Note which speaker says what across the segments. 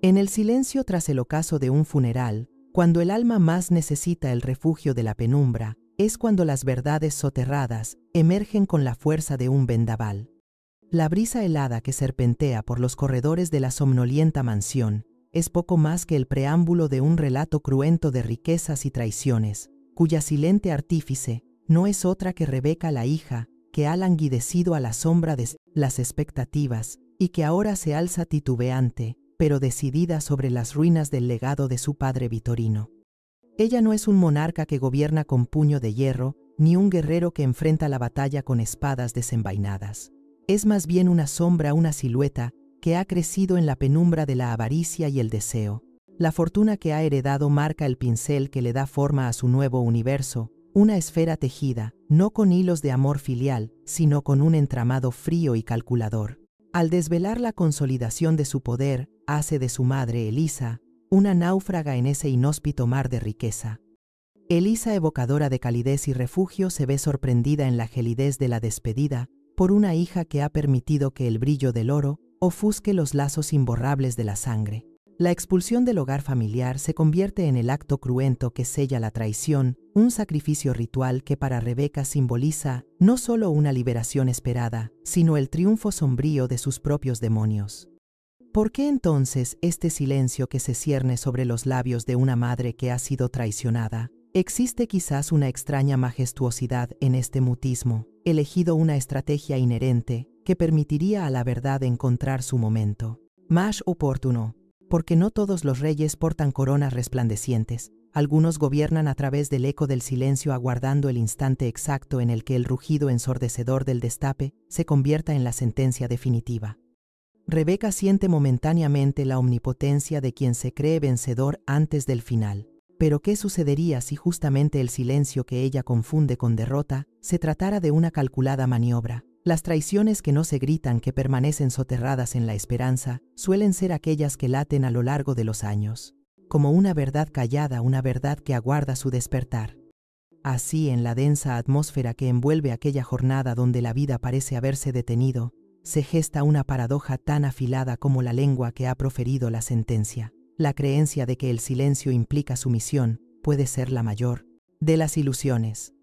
Speaker 1: En el silencio tras el ocaso de un funeral, cuando el alma más necesita el refugio de la penumbra, es cuando las verdades soterradas emergen con la fuerza de un vendaval. La brisa helada que serpentea por los corredores de la somnolienta mansión es poco más que el preámbulo de un relato cruento de riquezas y traiciones, cuya silente artífice no es otra que Rebeca la hija, que ha languidecido a la sombra de las expectativas y que ahora se alza titubeante, pero decidida sobre las ruinas del legado de su padre Vitorino. Ella no es un monarca que gobierna con puño de hierro, ni un guerrero que enfrenta la batalla con espadas desenvainadas. Es más bien una sombra, una silueta, que ha crecido en la penumbra de la avaricia y el deseo. La fortuna que ha heredado marca el pincel que le da forma a su nuevo universo, una esfera tejida, no con hilos de amor filial, sino con un entramado frío y calculador. Al desvelar la consolidación de su poder, hace de su madre, Elisa, una náufraga en ese inhóspito mar de riqueza. Elisa, evocadora de calidez y refugio, se ve sorprendida en la gelidez de la despedida por una hija que ha permitido que el brillo del oro ofusque los lazos imborrables de la sangre. La expulsión del hogar familiar se convierte en el acto cruento que sella la traición, un sacrificio ritual que para Rebeca simboliza no solo una liberación esperada, sino el triunfo sombrío de sus propios demonios. ¿Por qué entonces este silencio que se cierne sobre los labios de una madre que ha sido traicionada? Existe quizás una extraña majestuosidad en este mutismo, elegido una estrategia inherente que permitiría a la verdad encontrar su momento más oportuno. Porque no todos los reyes portan coronas resplandecientes, algunos gobiernan a través del eco del silencio aguardando el instante exacto en el que el rugido ensordecedor del destape se convierta en la sentencia definitiva. Rebeca siente momentáneamente la omnipotencia de quien se cree vencedor antes del final. Pero ¿qué sucedería si justamente el silencio que ella confunde con derrota se tratara de una calculada maniobra? Las traiciones que no se gritan, que permanecen soterradas en la esperanza, suelen ser aquellas que laten a lo largo de los años, como una verdad callada, una verdad que aguarda su despertar. Así, en la densa atmósfera que envuelve aquella jornada donde la vida parece haberse detenido, se gesta una paradoja tan afilada como la lengua que ha proferido la sentencia. La creencia de que el silencio implica sumisión puede ser la mayor de las ilusiones.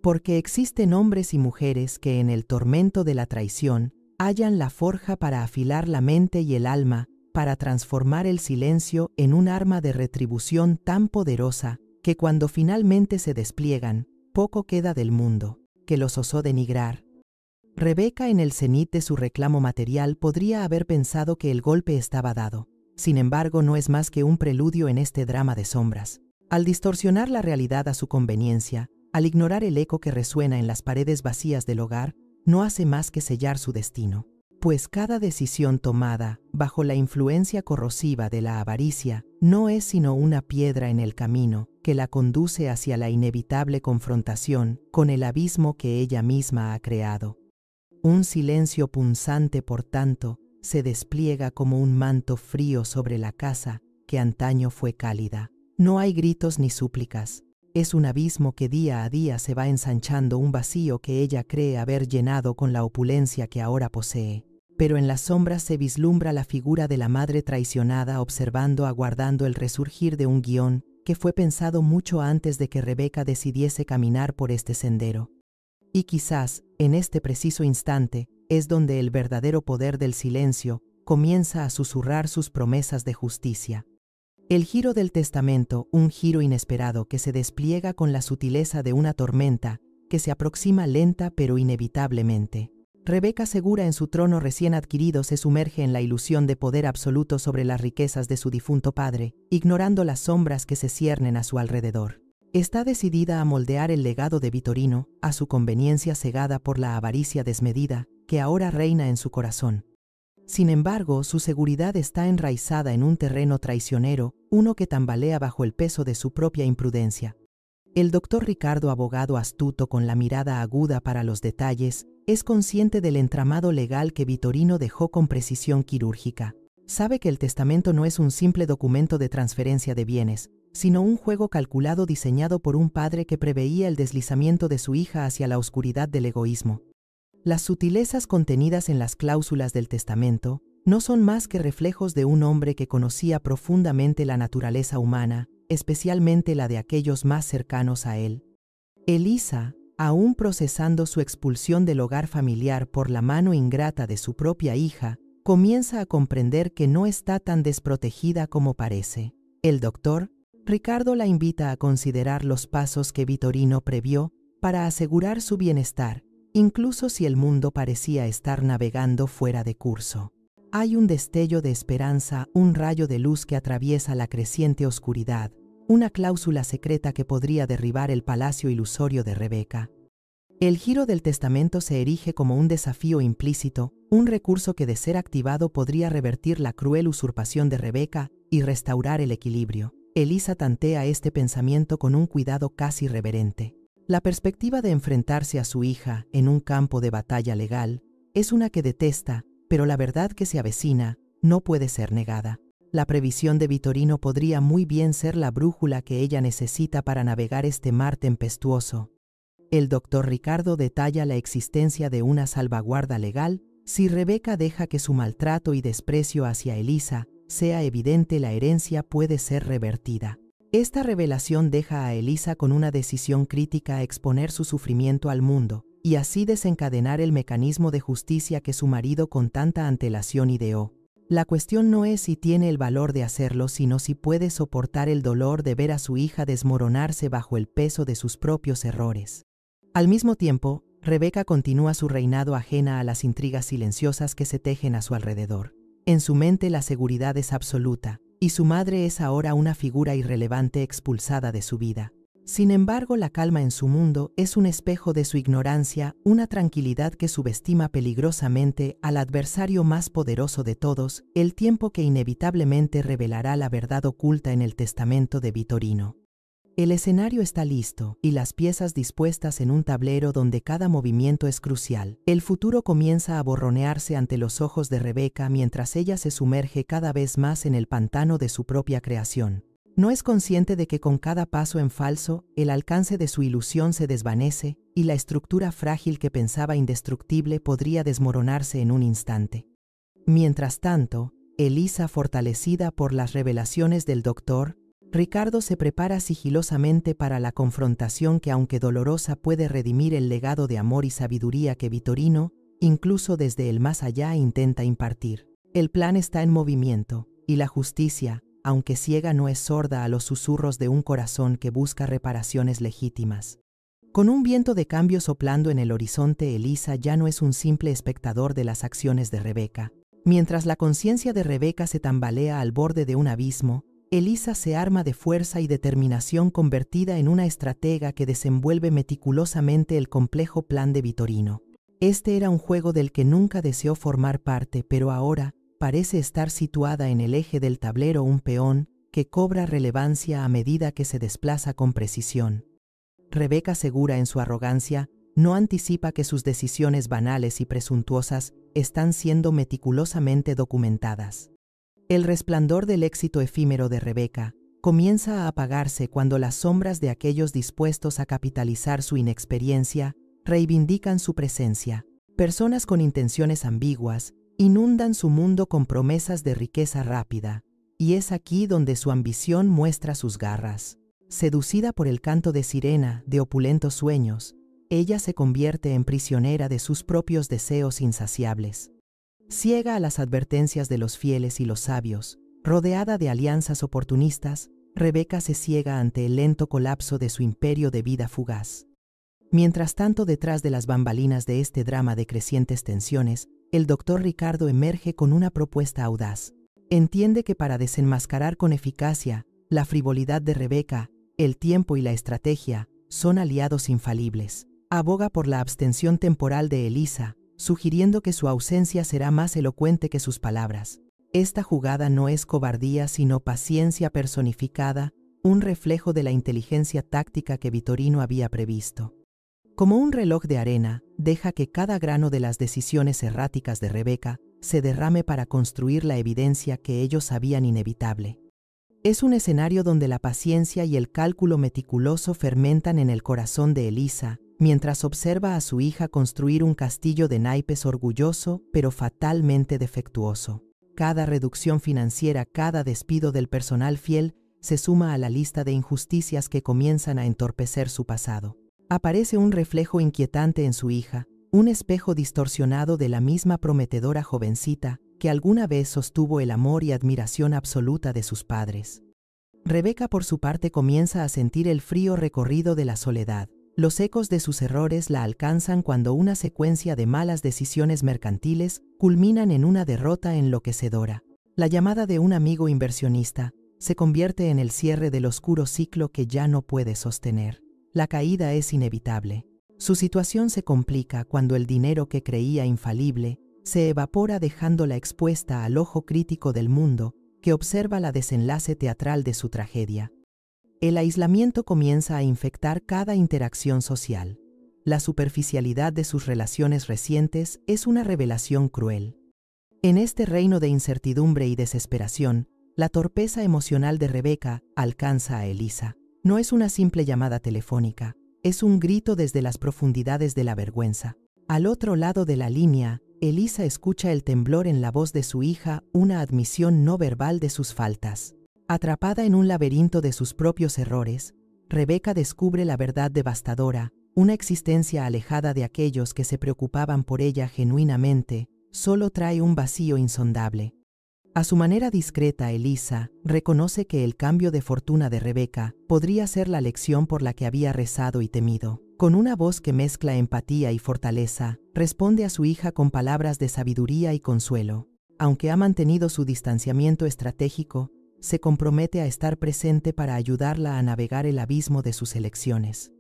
Speaker 1: Porque existen hombres y mujeres que en el tormento de la traición hallan la forja para afilar la mente y el alma, para transformar el silencio en un arma de retribución tan poderosa que cuando finalmente se despliegan, poco queda del mundo que los osó denigrar. Rebeca, en el cenit de su reclamo material, podría haber pensado que el golpe estaba dado. Sin embargo, no es más que un preludio en este drama de sombras. Al distorsionar la realidad a su conveniencia, al ignorar el eco que resuena en las paredes vacías del hogar, no hace más que sellar su destino. Pues cada decisión tomada bajo la influencia corrosiva de la avaricia no es sino una piedra en el camino que la conduce hacia la inevitable confrontación con el abismo que ella misma ha creado. Un silencio punzante, por tanto, se despliega como un manto frío sobre la casa que antaño fue cálida. No hay gritos ni súplicas. Es un abismo que día a día se va ensanchando, un vacío que ella cree haber llenado con la opulencia que ahora posee. Pero en las sombras se vislumbra la figura de la madre traicionada, observando, aguardando el resurgir de un guión que fue pensado mucho antes de que Rebeca decidiese caminar por este sendero. Y quizás, en este preciso instante, es donde el verdadero poder del silencio comienza a susurrar sus promesas de justicia. El giro del testamento, un giro inesperado que se despliega con la sutileza de una tormenta que se aproxima lenta pero inevitablemente. Rebeca, segura en su trono recién adquirido, se sumerge en la ilusión de poder absoluto sobre las riquezas de su difunto padre, ignorando las sombras que se ciernen a su alrededor. Está decidida a moldear el legado de Vitorino a su conveniencia, cegada por la avaricia desmedida que ahora reina en su corazón. Sin embargo, su seguridad está enraizada en un terreno traicionero, uno que tambalea bajo el peso de su propia imprudencia. El doctor Ricardo, abogado astuto con la mirada aguda para los detalles, es consciente del entramado legal que Vitorino dejó con precisión quirúrgica. Sabe que el testamento no es un simple documento de transferencia de bienes, sino un juego calculado diseñado por un padre que preveía el deslizamiento de su hija hacia la oscuridad del egoísmo. Las sutilezas contenidas en las cláusulas del testamento no son más que reflejos de un hombre que conocía profundamente la naturaleza humana, especialmente la de aquellos más cercanos a él. Elisa, aún procesando su expulsión del hogar familiar por la mano ingrata de su propia hija, comienza a comprender que no está tan desprotegida como parece. El doctor Ricardo la invita a considerar los pasos que Vittorino previó para asegurar su bienestar, incluso si el mundo parecía estar navegando fuera de curso. Hay un destello de esperanza, un rayo de luz que atraviesa la creciente oscuridad, una cláusula secreta que podría derribar el palacio ilusorio de Rebeca. El giro del testamento se erige como un desafío implícito, un recurso que de ser activado podría revertir la cruel usurpación de Rebeca y restaurar el equilibrio. Elisa tantea este pensamiento con un cuidado casi reverente. La perspectiva de enfrentarse a su hija en un campo de batalla legal es una que detesta, pero la verdad que se avecina no puede ser negada. La previsión de Vittorino podría muy bien ser la brújula que ella necesita para navegar este mar tempestuoso. El doctor Ricardo detalla la existencia de una salvaguarda legal si Rebeca deja que su maltrato y desprecio hacia Elisa sea evidente. La herencia puede ser revertida. Esta revelación deja a Elisa con una decisión crítica a exponer su sufrimiento al mundo y así desencadenar el mecanismo de justicia que su marido con tanta antelación ideó. La cuestión no es si tiene el valor de hacerlo, sino si puede soportar el dolor de ver a su hija desmoronarse bajo el peso de sus propios errores. Al mismo tiempo, Rebeca continúa su reinado ajena a las intrigas silenciosas que se tejen a su alrededor. En su mente la seguridad es absoluta, y su madre es ahora una figura irrelevante expulsada de su vida. Sin embargo, la calma en su mundo es un espejo de su ignorancia, una tranquilidad que subestima peligrosamente al adversario más poderoso de todos, el tiempo que inevitablemente revelará la verdad oculta en el testamento de Vittorino. El escenario está listo y las piezas dispuestas en un tablero donde cada movimiento es crucial. El futuro comienza a borronearse ante los ojos de Rebeca mientras ella se sumerge cada vez más en el pantano de su propia creación. No es consciente de que con cada paso en falso, el alcance de su ilusión se desvanece y la estructura frágil que pensaba indestructible podría desmoronarse en un instante. Mientras tanto, Elisa, fortalecida por las revelaciones del doctor, Ricardo se prepara sigilosamente para la confrontación que, aunque dolorosa, puede redimir el legado de amor y sabiduría que Vittorino, incluso desde el más allá, intenta impartir. El plan está en movimiento, y la justicia, aunque ciega, no es sorda a los susurros de un corazón que busca reparaciones legítimas. Con un viento de cambio soplando en el horizonte, Elisa ya no es un simple espectador de las acciones de Rebeca. Mientras la conciencia de Rebeca se tambalea al borde de un abismo, Elisa se arma de fuerza y determinación, convertida en una estratega que desenvuelve meticulosamente el complejo plan de Vittorino. Este era un juego del que nunca deseó formar parte, pero ahora parece estar situada en el eje del tablero, un peón que cobra relevancia a medida que se desplaza con precisión. Rebeca, segura en su arrogancia, no anticipa que sus decisiones banales y presuntuosas están siendo meticulosamente documentadas. El resplandor del éxito efímero de Rebeca comienza a apagarse cuando las sombras de aquellos dispuestos a capitalizar su inexperiencia reivindican su presencia. Personas con intenciones ambiguas inundan su mundo con promesas de riqueza rápida, y es aquí donde su ambición muestra sus garras. Seducida por el canto de sirena de opulentos sueños, ella se convierte en prisionera de sus propios deseos insaciables. Ciega a las advertencias de los fieles y los sabios, rodeada de alianzas oportunistas, Rebeca se ciega ante el lento colapso de su imperio de vida fugaz. Mientras tanto, detrás de las bambalinas de este drama de crecientes tensiones, el doctor Ricardo emerge con una propuesta audaz. Entiende que para desenmascarar con eficacia la frivolidad de Rebeca, el tiempo y la estrategia son aliados infalibles. Aboga por la abstención temporal de Elisa, sugiriendo que su ausencia será más elocuente que sus palabras. Esta jugada no es cobardía, sino paciencia personificada, un reflejo de la inteligencia táctica que Vittorino había previsto. Como un reloj de arena, deja que cada grano de las decisiones erráticas de Rebeca se derrame para construir la evidencia que ellos sabían inevitable. Es un escenario donde la paciencia y el cálculo meticuloso fermentan en el corazón de Elisa, mientras observa a su hija construir un castillo de naipes orgulloso pero fatalmente defectuoso. Cada reducción financiera, cada despido del personal fiel, se suma a la lista de injusticias que comienzan a entorpecer su pasado. Aparece un reflejo inquietante en su hija, un espejo distorsionado de la misma prometedora jovencita que alguna vez sostuvo el amor y admiración absoluta de sus padres. Rebeca, por su parte, comienza a sentir el frío recorrido de la soledad. Los ecos de sus errores la alcanzan cuando una secuencia de malas decisiones mercantiles culminan en una derrota enloquecedora. La llamada de un amigo inversionista se convierte en el cierre del oscuro ciclo que ya no puede sostener. La caída es inevitable. Su situación se complica cuando el dinero que creía infalible se evapora, dejándola expuesta al ojo crítico del mundo que observa la desenlace teatral de su tragedia. El aislamiento comienza a infectar cada interacción social. La superficialidad de sus relaciones recientes es una revelación cruel. En este reino de incertidumbre y desesperación, la torpeza emocional de Rebeca alcanza a Elisa. No es una simple llamada telefónica, es un grito desde las profundidades de la vergüenza. Al otro lado de la línea, Elisa escucha el temblor en la voz de su hija, una admisión no verbal de sus faltas. Atrapada en un laberinto de sus propios errores, Rebeca descubre la verdad devastadora: una existencia alejada de aquellos que se preocupaban por ella genuinamente, solo trae un vacío insondable. A su manera discreta, Elisa reconoce que el cambio de fortuna de Rebeca podría ser la lección por la que había rezado y temido. Con una voz que mezcla empatía y fortaleza, responde a su hija con palabras de sabiduría y consuelo. Aunque ha mantenido su distanciamiento estratégico, se compromete a estar presente para ayudarla a navegar el abismo de sus elecciones.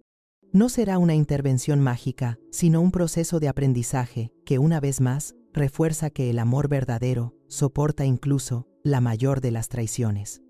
Speaker 1: No será una intervención mágica, sino un proceso de aprendizaje que, una vez más, refuerza que el amor verdadero soporta incluso la mayor de las traiciones.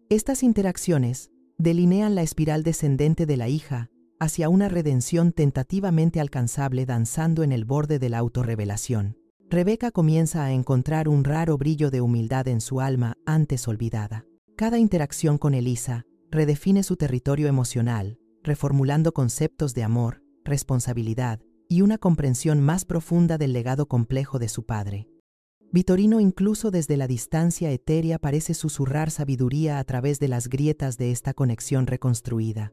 Speaker 1: Estas interacciones delinean la espiral descendente de la hija hacia una redención tentativamente alcanzable, danzando en el borde de la autorrevelación. Rebeca comienza a encontrar un raro brillo de humildad en su alma antes olvidada. Cada interacción con Elisa redefine su territorio emocional, reformulando conceptos de amor, responsabilidad y una comprensión más profunda del legado complejo de su padre. Vitorino, incluso desde la distancia etérea, parece susurrar sabiduría a través de las grietas de esta conexión reconstruida.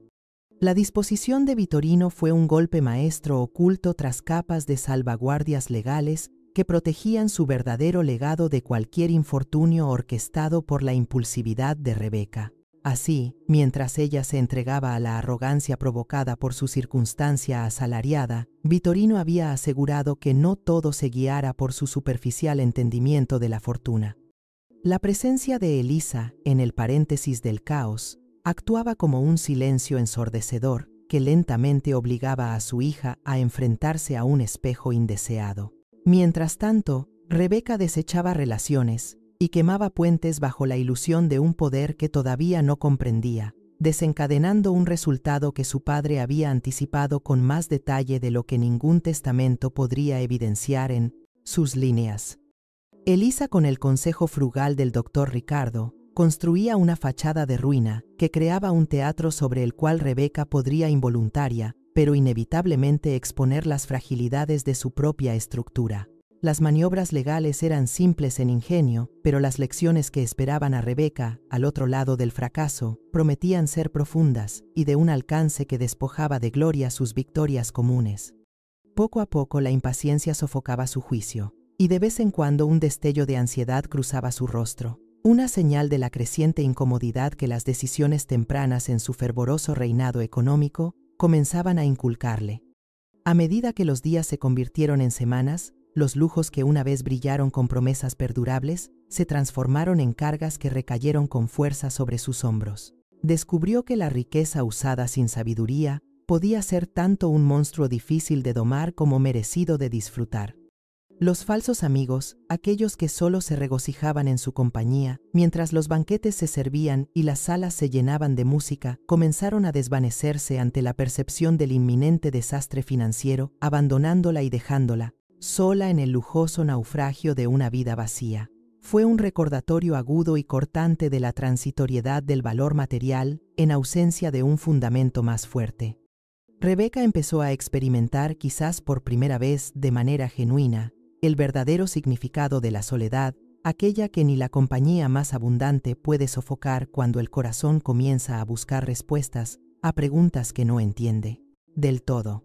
Speaker 1: La disposición de Vitorino fue un golpe maestro oculto tras capas de salvaguardias legales que protegían su verdadero legado de cualquier infortunio orquestado por la impulsividad de Rebeca. Así, mientras ella se entregaba a la arrogancia provocada por su circunstancia asalariada, Vitorino había asegurado que no todo se guiara por su superficial entendimiento de la fortuna. La presencia de Elisa, en el paréntesis del caos, actuaba como un silencio ensordecedor que lentamente obligaba a su hija a enfrentarse a un espejo indeseado. Mientras tanto, Rebeca desechaba relaciones y quemaba puentes bajo la ilusión de un poder que todavía no comprendía, desencadenando un resultado que su padre había anticipado con más detalle de lo que ningún testamento podría evidenciar en sus líneas. Elisa, con el consejo frugal del doctor Ricardo, construía una fachada de ruina que creaba un teatro sobre el cual Rebeca podría involuntaria, pero inevitablemente, exponer las fragilidades de su propia estructura. Las maniobras legales eran simples en ingenio, pero las lecciones que esperaban a Rebeca, al otro lado del fracaso, prometían ser profundas y de un alcance que despojaba de gloria sus victorias comunes. Poco a poco la impaciencia sofocaba su juicio, y de vez en cuando un destello de ansiedad cruzaba su rostro, una señal de la creciente incomodidad que las decisiones tempranas en su fervoroso reinado económico comenzaban a inculcarle. A medida que los días se convirtieron en semanas, los lujos que una vez brillaron con promesas perdurables se transformaron en cargas que recayeron con fuerza sobre sus hombros. Descubrió que la riqueza usada sin sabiduría podía ser tanto un monstruo difícil de domar como merecido de disfrutar. Los falsos amigos, aquellos que solo se regocijaban en su compañía, mientras los banquetes se servían y las salas se llenaban de música, comenzaron a desvanecerse ante la percepción del inminente desastre financiero, abandonándola y dejándola sola en el lujoso naufragio de una vida vacía. Fue un recordatorio agudo y cortante de la transitoriedad del valor material en ausencia de un fundamento más fuerte. Rebeca empezó a experimentar, quizás por primera vez de manera genuina, el verdadero significado de la soledad aquella que ni la compañía más abundante puede sofocar cuando el corazón comienza a buscar respuestas a preguntas que no entiende del todo.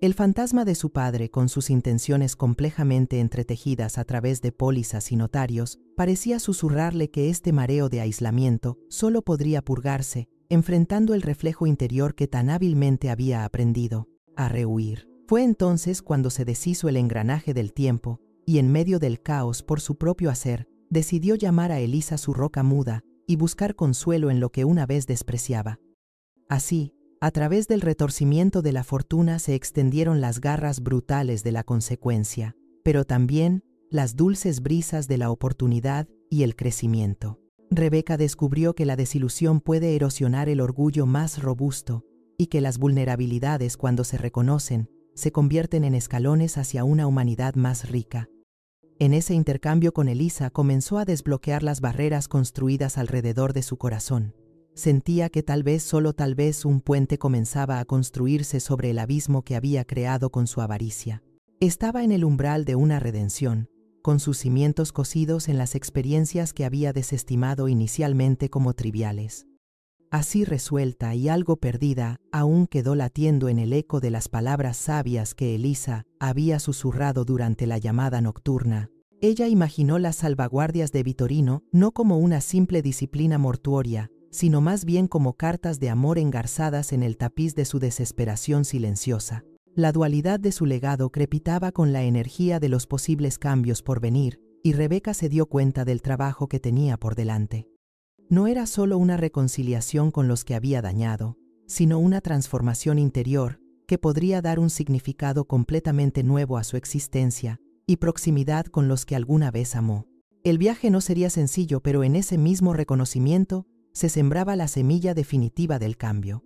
Speaker 1: El fantasma de su padre, con sus intenciones complejamente entretejidas a través de pólizas y notarios, parecía susurrarle que este mareo de aislamiento solo podría purgarse enfrentando el reflejo interior que tan hábilmente había aprendido a rehuir. Fue entonces cuando se deshizo el engranaje del tiempo y, en medio del caos por su propio hacer, decidió llamar a Elisa su roca muda y buscar consuelo en lo que una vez despreciaba. Así, a través del retorcimiento de la fortuna se extendieron las garras brutales de la consecuencia, pero también las dulces brisas de la oportunidad y el crecimiento. Rebeca descubrió que la desilusión puede erosionar el orgullo más robusto y que las vulnerabilidades, cuando se reconocen, se convierten en escalones hacia una humanidad más rica. En ese intercambio con Elisa comenzó a desbloquear las barreras construidas alrededor de su corazón. Sentía que tal vez, solo tal vez, un puente comenzaba a construirse sobre el abismo que había creado con su avaricia. Estaba en el umbral de una redención, con sus cimientos cosidos en las experiencias que había desestimado inicialmente como triviales. Así resuelta y algo perdida, aún quedó latiendo en el eco de las palabras sabias que Elisa había susurrado durante la llamada nocturna. Ella imaginó las salvaguardias de Vittorino no como una simple disciplina mortuoria, sino más bien como cartas de amor engarzadas en el tapiz de su desesperación silenciosa. La dualidad de su legado crepitaba con la energía de los posibles cambios por venir, y Rebeca se dio cuenta del trabajo que tenía por delante. No era solo una reconciliación con los que había dañado, sino una transformación interior que podría dar un significado completamente nuevo a su existencia y proximidad con los que alguna vez amó. El viaje no sería sencillo, pero en ese mismo reconocimiento se sembraba la semilla definitiva del cambio.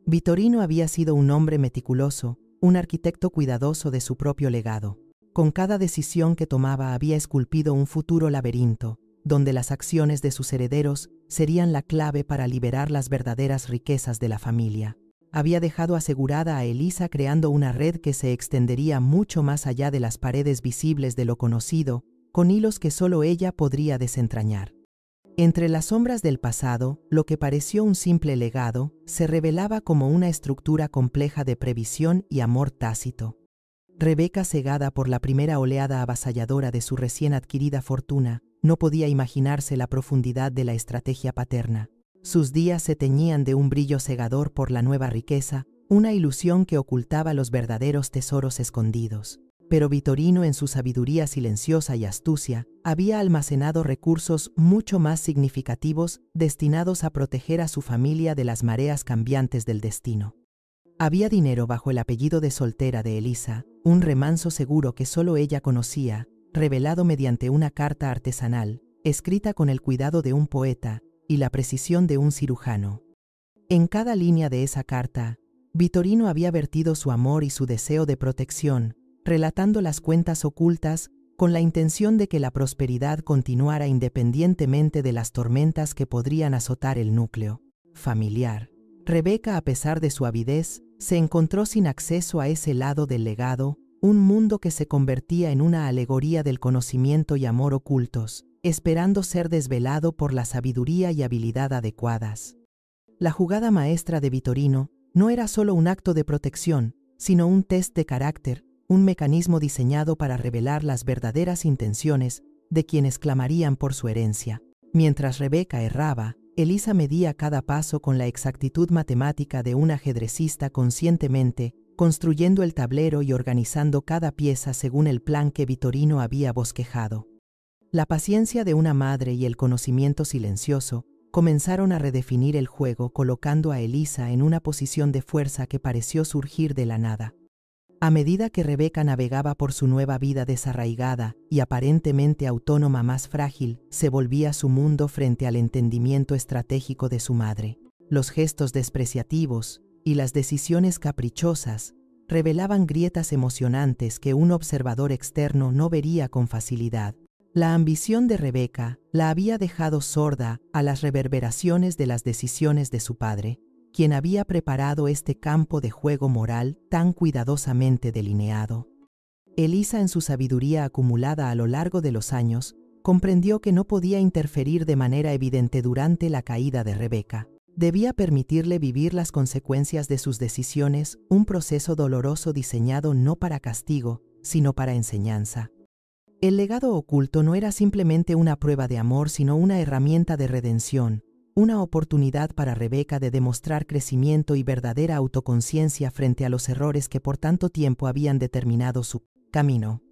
Speaker 1: Vittorino había sido un hombre meticuloso, un arquitecto cuidadoso de su propio legado. Con cada decisión que tomaba había esculpido un futuro laberinto, donde las acciones de sus herederos serían la clave para liberar las verdaderas riquezas de la familia. Había dejado asegurada a Elisa creando una red que se extendería mucho más allá de las paredes visibles de lo conocido, con hilos que solo ella podría desentrañar. Entre las sombras del pasado, lo que pareció un simple legado se revelaba como una estructura compleja de previsión y amor tácito. Rebeca, cegada por la primera oleada avasalladora de su recién adquirida fortuna, no podía imaginarse la profundidad de la estrategia paterna. Sus días se teñían de un brillo cegador por la nueva riqueza, una ilusión que ocultaba los verdaderos tesoros escondidos. Pero Vittorino, en su sabiduría silenciosa y astucia, había almacenado recursos mucho más significativos destinados a proteger a su familia de las mareas cambiantes del destino. Había dinero bajo el apellido de soltera de Elisa, un remanso seguro que solo ella conocía, revelado mediante una carta artesanal, escrita con el cuidado de un poeta y la precisión de un cirujano. En cada línea de esa carta, Vittorino había vertido su amor y su deseo de protección, relatando las cuentas ocultas con la intención de que la prosperidad continuara independientemente de las tormentas que podrían azotar el núcleo familiar. Rebeca, a pesar de su avidez, se encontró sin acceso a ese lado del legado, un mundo que se convertía en una alegoría del conocimiento y amor ocultos, esperando ser desvelado por la sabiduría y habilidad adecuadas. La jugada maestra de Vittorino no era solo un acto de protección, sino un test de carácter, un mecanismo diseñado para revelar las verdaderas intenciones de quienes clamarían por su herencia. Mientras Rebeca erraba, Elisa medía cada paso con la exactitud matemática de un ajedrecista, conscientemente construyendo el tablero y organizando cada pieza según el plan que Vittorino había bosquejado. La paciencia de una madre y el conocimiento silencioso comenzaron a redefinir el juego, colocando a Elisa en una posición de fuerza que pareció surgir de la nada. A medida que Rebeca navegaba por su nueva vida desarraigada y aparentemente autónoma, más frágil se volvía su mundo frente al entendimiento estratégico de su madre. Los gestos despreciativos y las decisiones caprichosas revelaban grietas emocionantes que un observador externo no vería con facilidad. La ambición de Rebeca la había dejado sorda a las reverberaciones de las decisiones de su padre, quien había preparado este campo de juego moral tan cuidadosamente delineado. Elisa, en su sabiduría acumulada a lo largo de los años, comprendió que no podía interferir de manera evidente durante la caída de Rebeca. Debía permitirle vivir las consecuencias de sus decisiones, un proceso doloroso diseñado no para castigo, sino para enseñanza. El legado oculto no era simplemente una prueba de amor, sino una herramienta de redención, una oportunidad para Rebeca de demostrar crecimiento y verdadera autoconciencia frente a los errores que por tanto tiempo habían determinado su camino.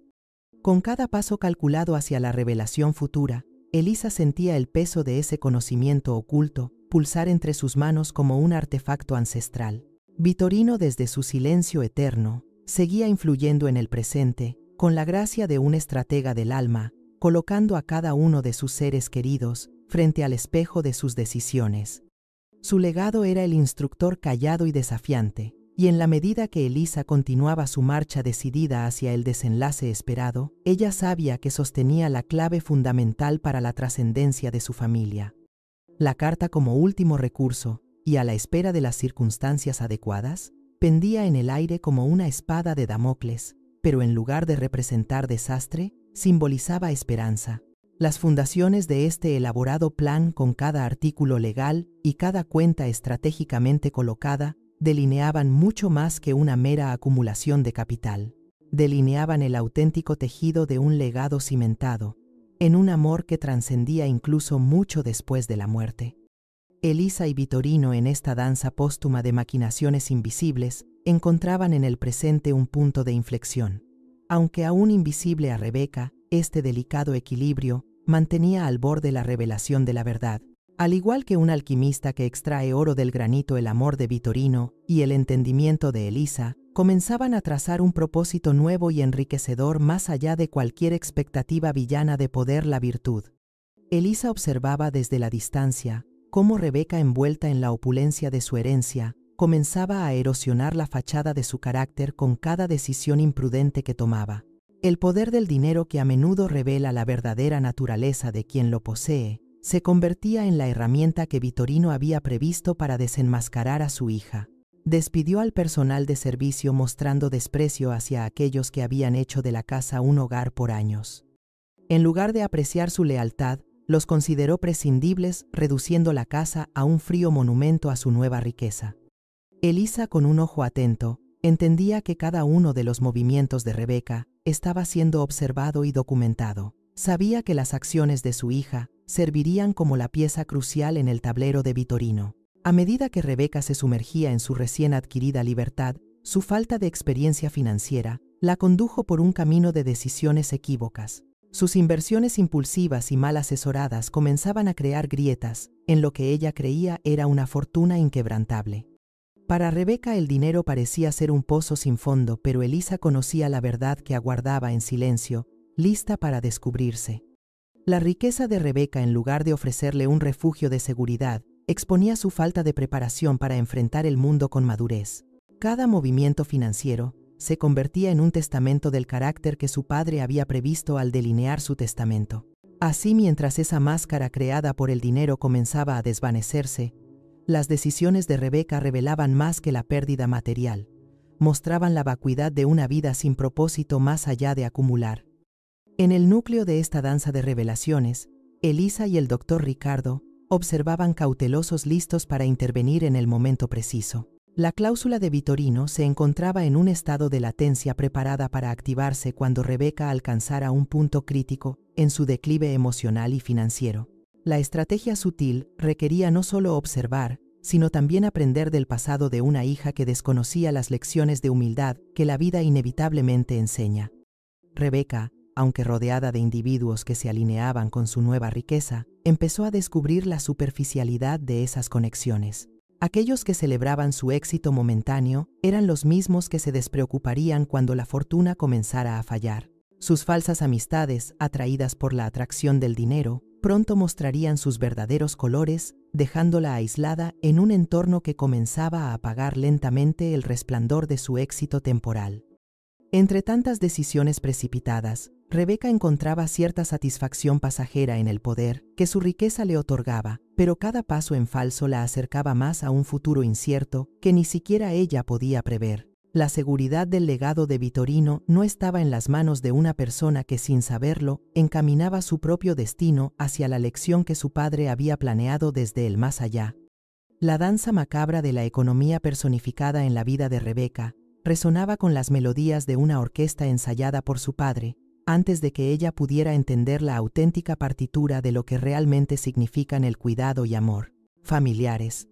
Speaker 1: Con cada paso calculado hacia la revelación futura, Elisa sentía el peso de ese conocimiento oculto pulsar entre sus manos como un artefacto ancestral. Vittorino, desde su silencio eterno, seguía influyendo en el presente, con la gracia de un estratega del alma, colocando a cada uno de sus seres queridos frente al espejo de sus decisiones. Su legado era el instructor callado y desafiante, y en la medida que Elisa continuaba su marcha decidida hacia el desenlace esperado, ella sabía que sostenía la clave fundamental para la trascendencia de su familia. La carta, como último recurso, y a la espera de las circunstancias adecuadas, pendía en el aire como una espada de Damocles, pero en lugar de representar desastre, simbolizaba esperanza. Las fundaciones de este elaborado plan, con cada artículo legal y cada cuenta estratégicamente colocada, delineaban mucho más que una mera acumulación de capital. Delineaban el auténtico tejido de un legado cimentado, en un amor que trascendía incluso mucho después de la muerte. Elisa y Vittorino, en esta danza póstuma de maquinaciones invisibles, encontraban en el presente un punto de inflexión. Aunque aún invisible a Rebeca, este delicado equilibrio mantenía al borde la revelación de la verdad. Al igual que un alquimista que extrae oro del granito, el amor de Vittorino y el entendimiento de Elisa comenzaban a trazar un propósito nuevo y enriquecedor más allá de cualquier expectativa villana de poder. La virtud. Elisa observaba desde la distancia cómo Rebeca, envuelta en la opulencia de su herencia, comenzaba a erosionar la fachada de su carácter con cada decisión imprudente que tomaba. El poder del dinero, que a menudo revela la verdadera naturaleza de quien lo posee, se convertía en la herramienta que Vittorino había previsto para desenmascarar a su hija. Despidió al personal de servicio, mostrando desprecio hacia aquellos que habían hecho de la casa un hogar por años. En lugar de apreciar su lealtad, los consideró prescindibles, reduciendo la casa a un frío monumento a su nueva riqueza. Elisa, con un ojo atento, entendía que cada uno de los movimientos de Rebeca estaba siendo observado y documentado. Sabía que las acciones de su hija servirían como la pieza crucial en el tablero de Vittorino. A medida que Rebeca se sumergía en su recién adquirida libertad, su falta de experiencia financiera la condujo por un camino de decisiones equívocas. Sus inversiones impulsivas y mal asesoradas comenzaban a crear grietas en lo que ella creía era una fortuna inquebrantable. Para Rebeca el dinero parecía ser un pozo sin fondo, pero Elisa conocía la verdad que aguardaba en silencio, lista para descubrirse. La riqueza de Rebeca, en lugar de ofrecerle un refugio de seguridad, exponía su falta de preparación para enfrentar el mundo con madurez. Cada movimiento financiero se convertía en un testamento del carácter que su padre había previsto al delinear su testamento. Así, mientras esa máscara creada por el dinero comenzaba a desvanecerse, las decisiones de Rebeca revelaban más que la pérdida material. Mostraban la vacuidad de una vida sin propósito más allá de acumular. En el núcleo de esta danza de revelaciones, Elisa y el doctor Ricardo observaban cautelosos, listos para intervenir en el momento preciso. La cláusula de Vittorino se encontraba en un estado de latencia, preparada para activarse cuando Rebeca alcanzara un punto crítico en su declive emocional y financiero. La estrategia sutil requería no solo observar, sino también aprender del pasado de una hija que desconocía las lecciones de humildad que la vida inevitablemente enseña. Rebeca, aunque rodeada de individuos que se alineaban con su nueva riqueza, empezó a descubrir la superficialidad de esas conexiones. Aquellos que celebraban su éxito momentáneo eran los mismos que se despreocuparían cuando la fortuna comenzara a fallar. Sus falsas amistades, atraídas por la atracción del dinero, pronto mostrarían sus verdaderos colores, dejándola aislada en un entorno que comenzaba a apagar lentamente el resplandor de su éxito temporal. Entre tantas decisiones precipitadas, Rebeca encontraba cierta satisfacción pasajera en el poder que su riqueza le otorgaba, pero cada paso en falso la acercaba más a un futuro incierto que ni siquiera ella podía prever. La seguridad del legado de Vitorino no estaba en las manos de una persona que, sin saberlo, encaminaba su propio destino hacia la lección que su padre había planeado desde el más allá. La danza macabra de la economía personificada en la vida de Rebeca resonaba con las melodías de una orquesta ensayada por su padre, antes de que ella pudiera entender la auténtica partitura de lo que realmente significan el cuidado y amor familiares.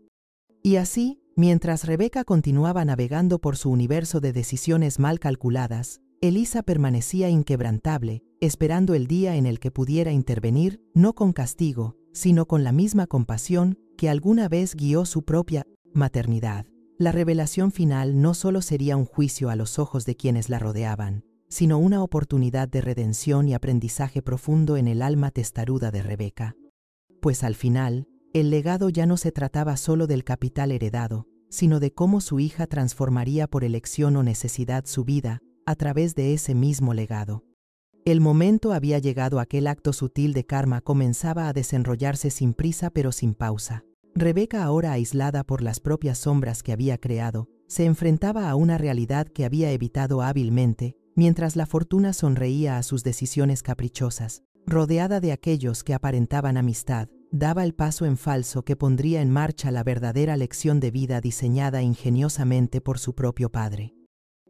Speaker 1: Y así, mientras Rebeca continuaba navegando por su universo de decisiones mal calculadas, Elisa permanecía inquebrantable, esperando el día en el que pudiera intervenir, no con castigo, sino con la misma compasión que alguna vez guió su propia maternidad. La revelación final no solo sería un juicio a los ojos de quienes la rodeaban, sino una oportunidad de redención y aprendizaje profundo en el alma testaruda de Rebeca. Pues al final, el legado ya no se trataba solo del capital heredado, sino de cómo su hija transformaría por elección o necesidad su vida a través de ese mismo legado. El momento había llegado. Aquel acto sutil de karma comenzaba a desenrollarse sin prisa pero sin pausa. Rebeca, ahora aislada por las propias sombras que había creado, se enfrentaba a una realidad que había evitado hábilmente, mientras la fortuna sonreía a sus decisiones caprichosas. Rodeada de aquellos que aparentaban amistad, daba el paso en falso que pondría en marcha la verdadera lección de vida diseñada ingeniosamente por su propio padre.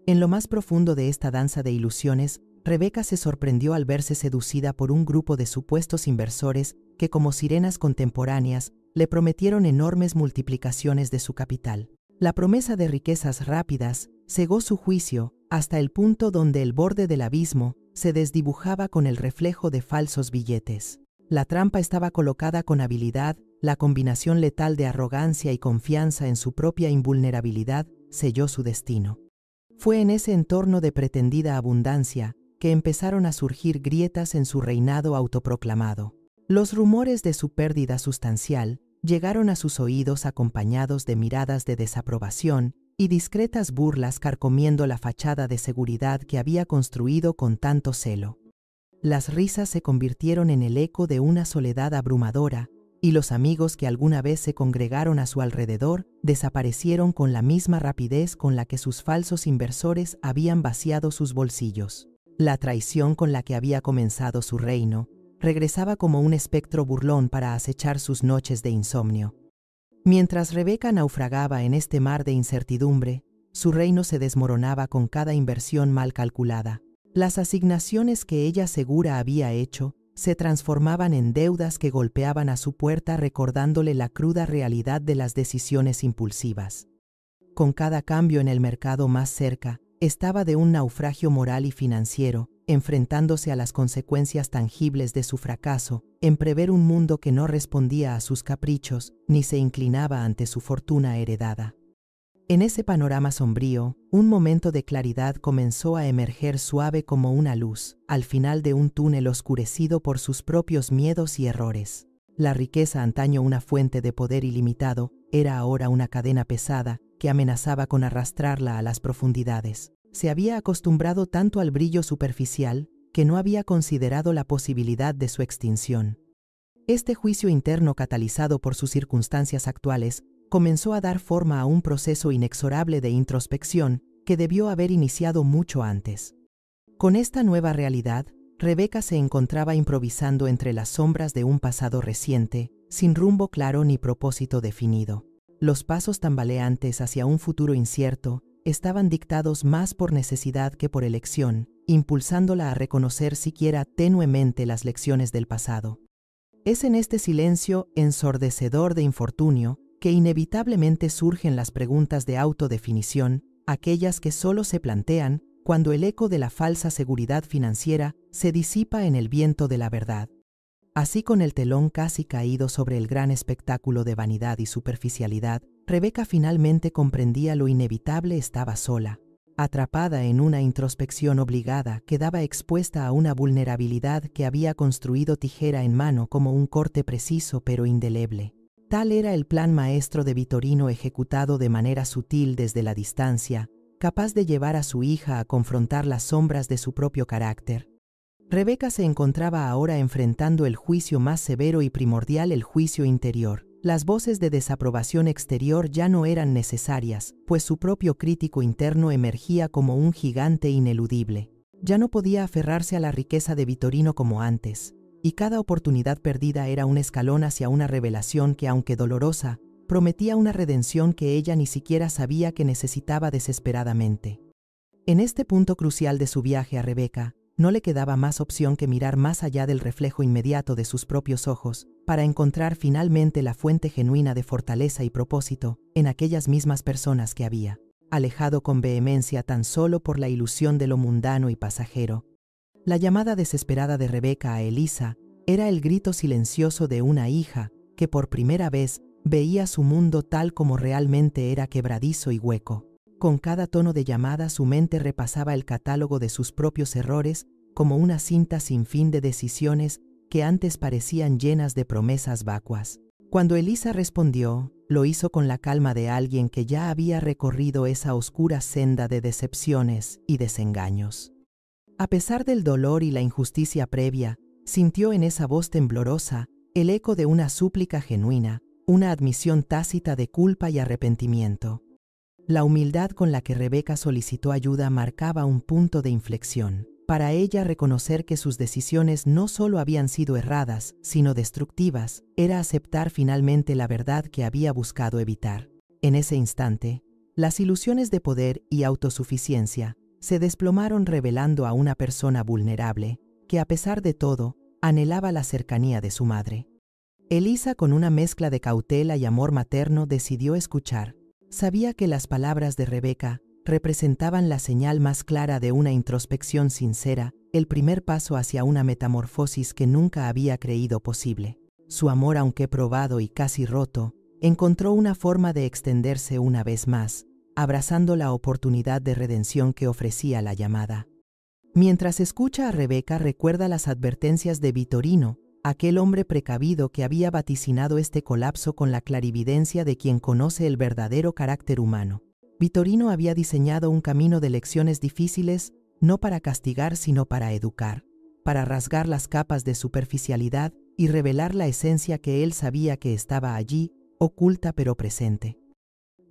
Speaker 1: En lo más profundo de esta danza de ilusiones, Rebeca se sorprendió al verse seducida por un grupo de supuestos inversores que, como sirenas contemporáneas, le prometieron enormes multiplicaciones de su capital. La promesa de riquezas rápidas cegó su juicio hasta el punto donde el borde del abismo se desdibujaba con el reflejo de falsos billetes. La trampa estaba colocada con habilidad, la combinación letal de arrogancia y confianza en su propia invulnerabilidad selló su destino. Fue en ese entorno de pretendida abundancia que empezaron a surgir grietas en su reinado autoproclamado. Los rumores de su pérdida sustancial llegaron a sus oídos acompañados de miradas de desaprobación y discretas burlas carcomiendo la fachada de seguridad que había construido con tanto celo. Las risas se convirtieron en el eco de una soledad abrumadora, y los amigos que alguna vez se congregaron a su alrededor desaparecieron con la misma rapidez con la que sus falsos inversores habían vaciado sus bolsillos. La traición con la que había comenzado su reino regresaba como un espectro burlón para acechar sus noches de insomnio. Mientras Rebeca naufragaba en este mar de incertidumbre, su reino se desmoronaba con cada inversión mal calculada. Las asignaciones que ella segura había hecho se transformaban en deudas que golpeaban a su puerta recordándole la cruda realidad de las decisiones impulsivas. Con cada cambio en el mercado más cerca, estaba de un naufragio moral y financiero, enfrentándose a las consecuencias tangibles de su fracaso, en prever un mundo que no respondía a sus caprichos ni se inclinaba ante su fortuna heredada. En ese panorama sombrío, un momento de claridad comenzó a emerger suave como una luz, al final de un túnel oscurecido por sus propios miedos y errores. La riqueza, antaño una fuente de poder ilimitado, era ahora una cadena pesada que amenazaba con arrastrarla a las profundidades. Se había acostumbrado tanto al brillo superficial que no había considerado la posibilidad de su extinción. Este juicio interno, catalizado por sus circunstancias actuales, comenzó a dar forma a un proceso inexorable de introspección que debió haber iniciado mucho antes. Con esta nueva realidad, Rebeca se encontraba improvisando entre las sombras de un pasado reciente, sin rumbo claro ni propósito definido. Los pasos tambaleantes hacia un futuro incierto estaban dictados más por necesidad que por elección, impulsándola a reconocer siquiera tenuemente las lecciones del pasado. Es en este silencio ensordecedor de infortunio que inevitablemente surgen las preguntas de autodefinición, aquellas que solo se plantean cuando el eco de la falsa seguridad financiera se disipa en el viento de la verdad. Así, con el telón casi caído sobre el gran espectáculo de vanidad y superficialidad, Rebeca finalmente comprendía lo inevitable. Estaba sola, atrapada en una introspección obligada, quedaba expuesta a una vulnerabilidad que había construido tijera en mano como un corte preciso pero indeleble. Tal era el plan maestro de Vitorino, ejecutado de manera sutil desde la distancia, capaz de llevar a su hija a confrontar las sombras de su propio carácter. Rebeca se encontraba ahora enfrentando el juicio más severo y primordial, el juicio interior. Las voces de desaprobación exterior ya no eran necesarias, pues su propio crítico interno emergía como un gigante ineludible. Ya no podía aferrarse a la riqueza de Vittorino como antes, y cada oportunidad perdida era un escalón hacia una revelación que, aunque dolorosa, prometía una redención que ella ni siquiera sabía que necesitaba desesperadamente. En este punto crucial de su viaje a Rebeca, no le quedaba más opción que mirar más allá del reflejo inmediato de sus propios ojos, para encontrar finalmente la fuente genuina de fortaleza y propósito en aquellas mismas personas que había alejado con vehemencia tan solo por la ilusión de lo mundano y pasajero. La llamada desesperada de Rebeca a Elisa era el grito silencioso de una hija que por primera vez veía su mundo tal como realmente era, quebradizo y hueco. Con cada tono de llamada su mente repasaba el catálogo de sus propios errores como una cinta sin fin de decisiones que antes parecían llenas de promesas vacuas. Cuando Elisa respondió, lo hizo con la calma de alguien que ya había recorrido esa oscura senda de decepciones y desengaños. A pesar del dolor y la injusticia previa, sintió en esa voz temblorosa el eco de una súplica genuina, una admisión tácita de culpa y arrepentimiento. La humildad con la que Rebeca solicitó ayuda marcaba un punto de inflexión. Para ella, reconocer que sus decisiones no solo habían sido erradas, sino destructivas, era aceptar finalmente la verdad que había buscado evitar. En ese instante, las ilusiones de poder y autosuficiencia se desplomaron, revelando a una persona vulnerable, que a pesar de todo, anhelaba la cercanía de su madre. Elisa, con una mezcla de cautela y amor materno, decidió escuchar. Sabía que las palabras de Rebeca representaban la señal más clara de una introspección sincera, el primer paso hacia una metamorfosis que nunca había creído posible. Su amor, aunque probado y casi roto, encontró una forma de extenderse una vez más, abrazando la oportunidad de redención que ofrecía la llamada. Mientras escucha a Rebeca, recuerda las advertencias de Vittorino, aquel hombre precavido que había vaticinado este colapso con la clarividencia de quien conoce el verdadero carácter humano. Vittorino había diseñado un camino de lecciones difíciles, no para castigar sino para educar, para rasgar las capas de superficialidad y revelar la esencia que él sabía que estaba allí, oculta pero presente.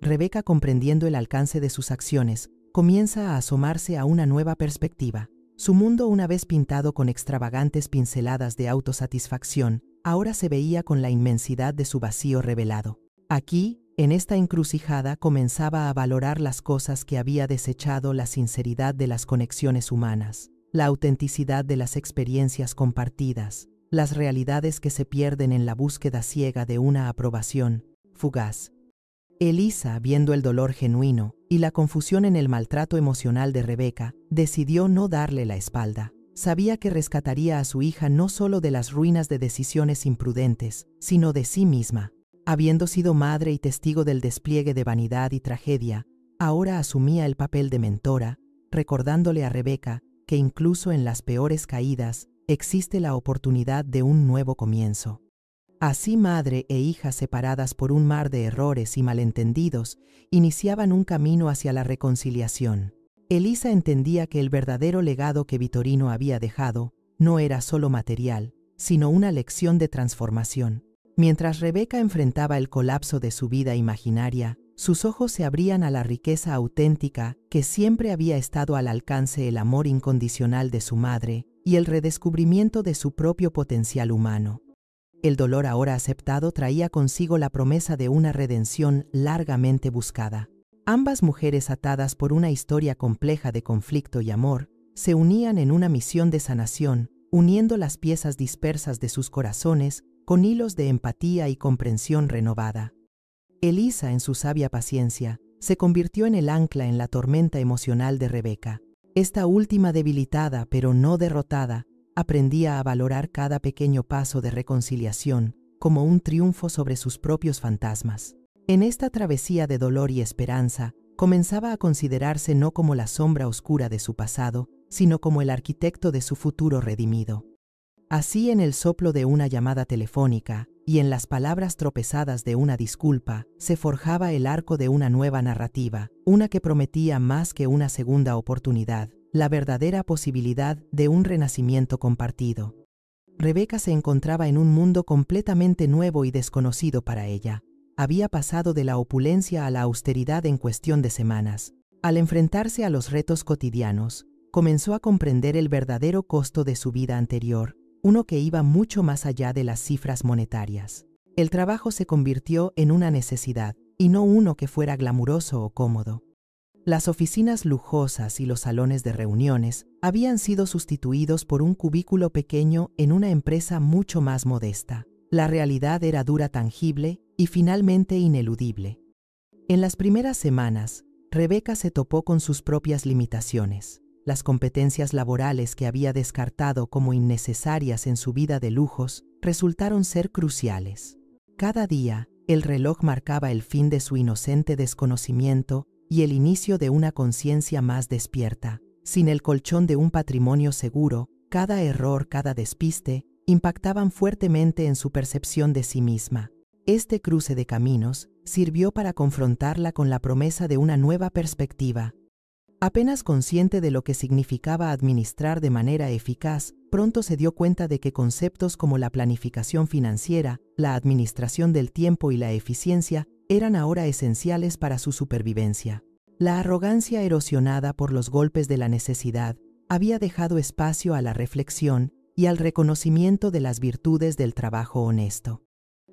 Speaker 1: Rebeca, comprendiendo el alcance de sus acciones, comienza a asomarse a una nueva perspectiva. Su mundo, una vez pintado con extravagantes pinceladas de autosatisfacción, ahora se veía con la inmensidad de su vacío revelado. Aquí, en esta encrucijada, comenzaba a valorar las cosas que había desechado: la sinceridad de las conexiones humanas, la autenticidad de las experiencias compartidas, las realidades que se pierden en la búsqueda ciega de una aprobación fugaz. Elisa, viendo el dolor genuino y la confusión en el maltrato emocional de Rebeca, decidió no darle la espalda. Sabía que rescataría a su hija no solo de las ruinas de decisiones imprudentes, sino de sí misma. Habiendo sido madre y testigo del despliegue de vanidad y tragedia, ahora asumía el papel de mentora, recordándole a Rebeca que incluso en las peores caídas existe la oportunidad de un nuevo comienzo. Así, madre e hija, separadas por un mar de errores y malentendidos, iniciaban un camino hacia la reconciliación. Elisa entendía que el verdadero legado que Vittorino había dejado no era solo material, sino una lección de transformación. Mientras Rebeca enfrentaba el colapso de su vida imaginaria, sus ojos se abrían a la riqueza auténtica que siempre había estado al alcance: el amor incondicional de su madre y el redescubrimiento de su propio potencial humano. El dolor ahora aceptado traía consigo la promesa de una redención largamente buscada. Ambas mujeres, atadas por una historia compleja de conflicto y amor, se unían en una misión de sanación, uniendo las piezas dispersas de sus corazones con hilos de empatía y comprensión renovada. Elisa, en su sabia paciencia, se convirtió en el ancla en la tormenta emocional de Rebeca. Esta última, debilitada pero no derrotada, aprendía a valorar cada pequeño paso de reconciliación como un triunfo sobre sus propios fantasmas. En esta travesía de dolor y esperanza, comenzaba a considerarse no como la sombra oscura de su pasado, sino como el arquitecto de su futuro redimido. Así, en el soplo de una llamada telefónica y en las palabras tropezadas de una disculpa, se forjaba el arco de una nueva narrativa, una que prometía más que una segunda oportunidad, la verdadera posibilidad de un renacimiento compartido. Rebeca se encontraba en un mundo completamente nuevo y desconocido para ella. Había pasado de la opulencia a la austeridad en cuestión de semanas. Al enfrentarse a los retos cotidianos, comenzó a comprender el verdadero costo de su vida anterior, uno que iba mucho más allá de las cifras monetarias. El trabajo se convirtió en una necesidad, y no uno que fuera glamuroso o cómodo. Las oficinas lujosas y los salones de reuniones habían sido sustituidos por un cubículo pequeño en una empresa mucho más modesta. La realidad era dura, tangible y finalmente ineludible. En las primeras semanas, Rebeca se topó con sus propias limitaciones. Las competencias laborales que había descartado como innecesarias en su vida de lujos resultaron ser cruciales. Cada día, el reloj marcaba el fin de su inocente desconocimiento y el inicio de una conciencia más despierta. Sin el colchón de un patrimonio seguro, cada error, cada despiste, impactaban fuertemente en su percepción de sí misma. Este cruce de caminos sirvió para confrontarla con la promesa de una nueva perspectiva. Apenas consciente de lo que significaba administrar de manera eficaz, pronto se dio cuenta de que conceptos como la planificación financiera, la administración del tiempo y la eficiencia eran ahora esenciales para su supervivencia. La arrogancia erosionada por los golpes de la necesidad había dejado espacio a la reflexión y al reconocimiento de las virtudes del trabajo honesto.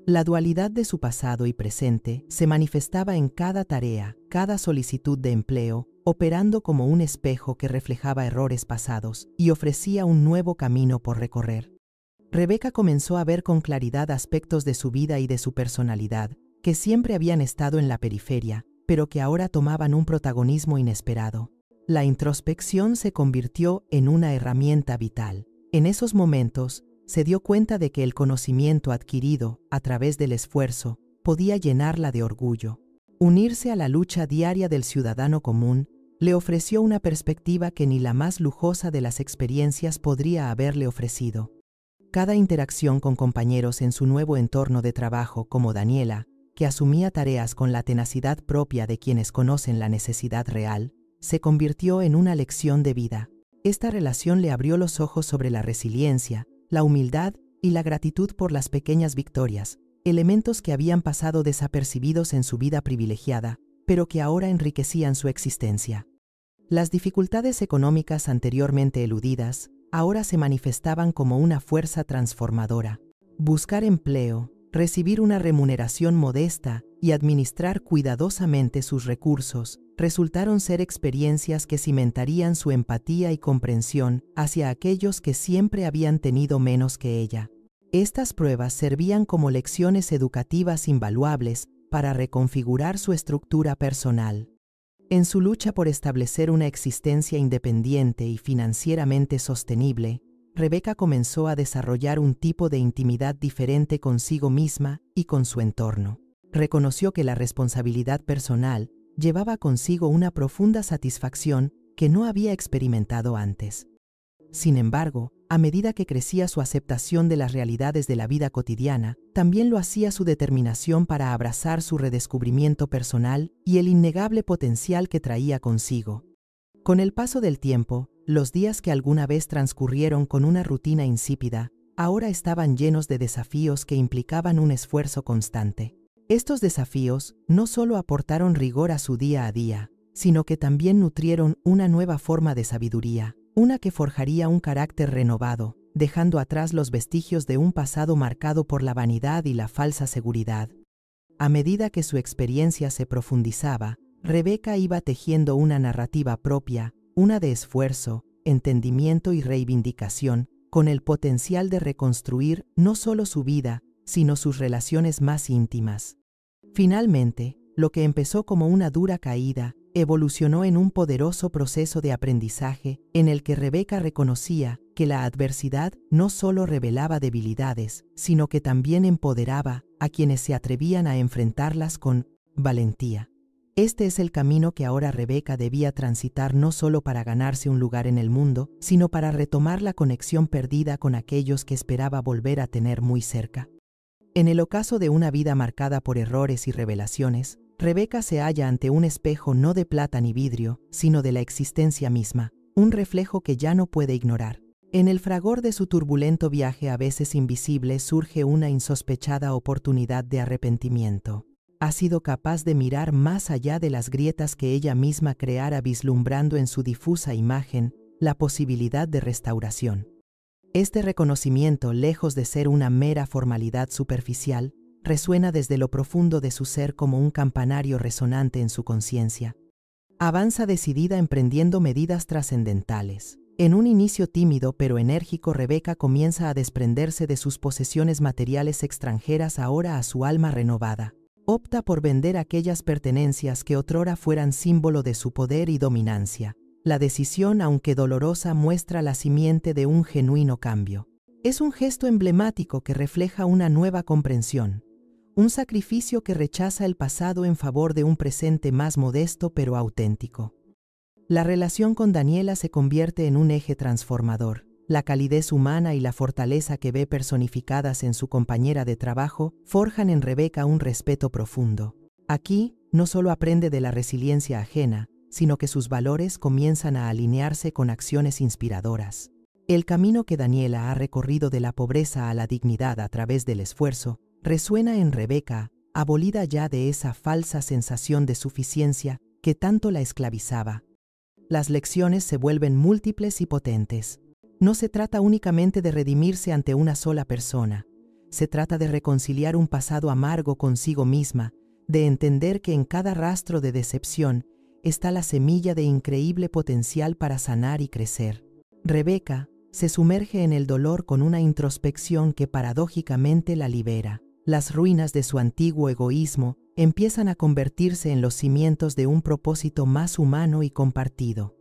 Speaker 1: La dualidad de su pasado y presente se manifestaba en cada tarea, cada solicitud de empleo, operando como un espejo que reflejaba errores pasados y ofrecía un nuevo camino por recorrer. Rebeca comenzó a ver con claridad aspectos de su vida y de su personalidad que siempre habían estado en la periferia, pero que ahora tomaban un protagonismo inesperado. La introspección se convirtió en una herramienta vital. En esos momentos, se dio cuenta de que el conocimiento adquirido, a través del esfuerzo, podía llenarla de orgullo. Unirse a la lucha diaria del ciudadano común le ofreció una perspectiva que ni la más lujosa de las experiencias podría haberle ofrecido. Cada interacción con compañeros en su nuevo entorno de trabajo, como Daniela, que asumía tareas con la tenacidad propia de quienes conocen la necesidad real, se convirtió en una lección de vida. Esta relación le abrió los ojos sobre la resiliencia, la humildad y la gratitud por las pequeñas victorias, elementos que habían pasado desapercibidos en su vida privilegiada, pero que ahora enriquecían su existencia. Las dificultades económicas anteriormente eludidas ahora se manifestaban como una fuerza transformadora. Buscar empleo, recibir una remuneración modesta y administrar cuidadosamente sus recursos resultaron ser experiencias que cimentarían su empatía y comprensión hacia aquellos que siempre habían tenido menos que ella. Estas pruebas servían como lecciones educativas invaluables para reconfigurar su estructura personal. En su lucha por establecer una existencia independiente y financieramente sostenible, Rebeca comenzó a desarrollar un tipo de intimidad diferente consigo misma y con su entorno. Reconoció que la responsabilidad personal llevaba consigo una profunda satisfacción que no había experimentado antes. Sin embargo, a medida que crecía su aceptación de las realidades de la vida cotidiana, también lo hacía su determinación para abrazar su redescubrimiento personal y el innegable potencial que traía consigo. Con el paso del tiempo, los días que alguna vez transcurrieron con una rutina insípida, ahora estaban llenos de desafíos que implicaban un esfuerzo constante. Estos desafíos no solo aportaron rigor a su día a día, sino que también nutrieron una nueva forma de sabiduría, una que forjaría un carácter renovado, dejando atrás los vestigios de un pasado marcado por la vanidad y la falsa seguridad. A medida que su experiencia se profundizaba, Rebeca iba tejiendo una narrativa propia, una de esfuerzo, entendimiento y reivindicación, con el potencial de reconstruir no solo su vida, sino sus relaciones más íntimas. Finalmente, lo que empezó como una dura caída, evolucionó en un poderoso proceso de aprendizaje en el que Rebeca reconocía que la adversidad no solo revelaba debilidades, sino que también empoderaba a quienes se atrevían a enfrentarlas con valentía. Este es el camino que ahora Rebeca debía transitar no solo para ganarse un lugar en el mundo, sino para retomar la conexión perdida con aquellos que esperaba volver a tener muy cerca. En el ocaso de una vida marcada por errores y revelaciones, Rebeca se halla ante un espejo no de plata ni vidrio, sino de la existencia misma, un reflejo que ya no puede ignorar. En el fragor de su turbulento viaje, a veces invisible, surge una insospechada oportunidad de arrepentimiento. Ha sido capaz de mirar más allá de las grietas que ella misma creara, vislumbrando en su difusa imagen la posibilidad de restauración. Este reconocimiento, lejos de ser una mera formalidad superficial, resuena desde lo profundo de su ser como un campanario resonante en su conciencia. Avanza decidida, emprendiendo medidas trascendentales. En un inicio tímido pero enérgico, Rebeca comienza a desprenderse de sus posesiones materiales extranjeras ahora a su alma renovada. Opta por vender aquellas pertenencias que otrora fueran símbolo de su poder y dominancia. La decisión, aunque dolorosa, muestra la simiente de un genuino cambio. Es un gesto emblemático que refleja una nueva comprensión, un sacrificio que rechaza el pasado en favor de un presente más modesto pero auténtico. La relación con Daniela se convierte en un eje transformador. La calidez humana y la fortaleza que ve personificadas en su compañera de trabajo forjan en Rebeca un respeto profundo. Aquí, no solo aprende de la resiliencia ajena, sino que sus valores comienzan a alinearse con acciones inspiradoras. El camino que Daniela ha recorrido de la pobreza a la dignidad a través del esfuerzo resuena en Rebeca, abolida ya de esa falsa sensación de suficiencia que tanto la esclavizaba. Las lecciones se vuelven múltiples y potentes. No se trata únicamente de redimirse ante una sola persona. Se trata de reconciliar un pasado amargo consigo misma, de entender que en cada rastro de decepción está la semilla de increíble potencial para sanar y crecer. Rebeca se sumerge en el dolor con una introspección que paradójicamente la libera. Las ruinas de su antiguo egoísmo empiezan a convertirse en los cimientos de un propósito más humano y compartido.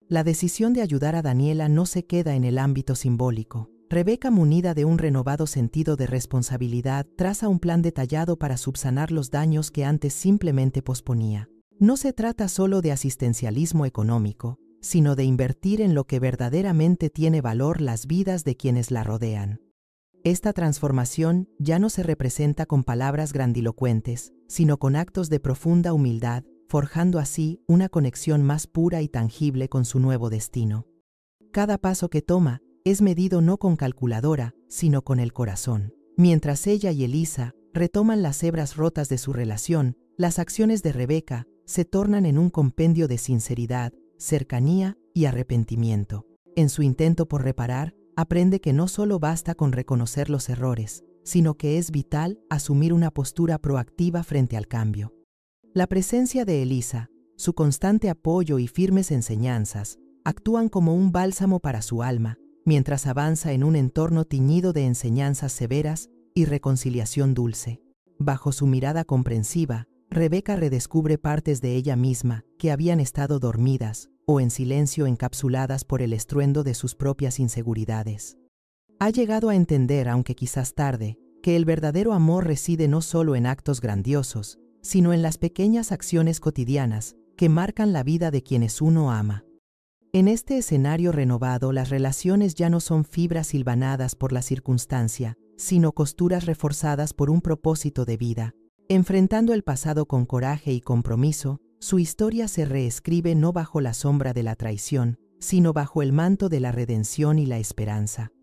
Speaker 1: La decisión de ayudar a Daniela no se queda en el ámbito simbólico. Rebeca, munida de un renovado sentido de responsabilidad, traza un plan detallado para subsanar los daños que antes simplemente posponía. No se trata solo de asistencialismo económico, sino de invertir en lo que verdaderamente tiene valor: las vidas de quienes la rodean. Esta transformación ya no se representa con palabras grandilocuentes, sino con actos de profunda humildad, forjando así una conexión más pura y tangible con su nuevo destino. Cada paso que toma es medido no con calculadora, sino con el corazón. Mientras ella y Elisa retoman las hebras rotas de su relación, las acciones de Rebeca se tornan en un compendio de sinceridad, cercanía y arrepentimiento. En su intento por reparar, aprende que no solo basta con reconocer los errores, sino que es vital asumir una postura proactiva frente al cambio. La presencia de Elisa, su constante apoyo y firmes enseñanzas actúan como un bálsamo para su alma, mientras avanza en un entorno tiñido de enseñanzas severas y reconciliación dulce. Bajo su mirada comprensiva, Rebeca redescubre partes de ella misma que habían estado dormidas o en silencio, encapsuladas por el estruendo de sus propias inseguridades. Ha llegado a entender, aunque quizás tarde, que el verdadero amor reside no solo en actos grandiosos, sino en las pequeñas acciones cotidianas que marcan la vida de quienes uno ama. En este escenario renovado, las relaciones ya no son fibras hilvanadas por la circunstancia, sino costuras reforzadas por un propósito de vida. Enfrentando el pasado con coraje y compromiso, su historia se reescribe no bajo la sombra de la traición, sino bajo el manto de la redención y la esperanza.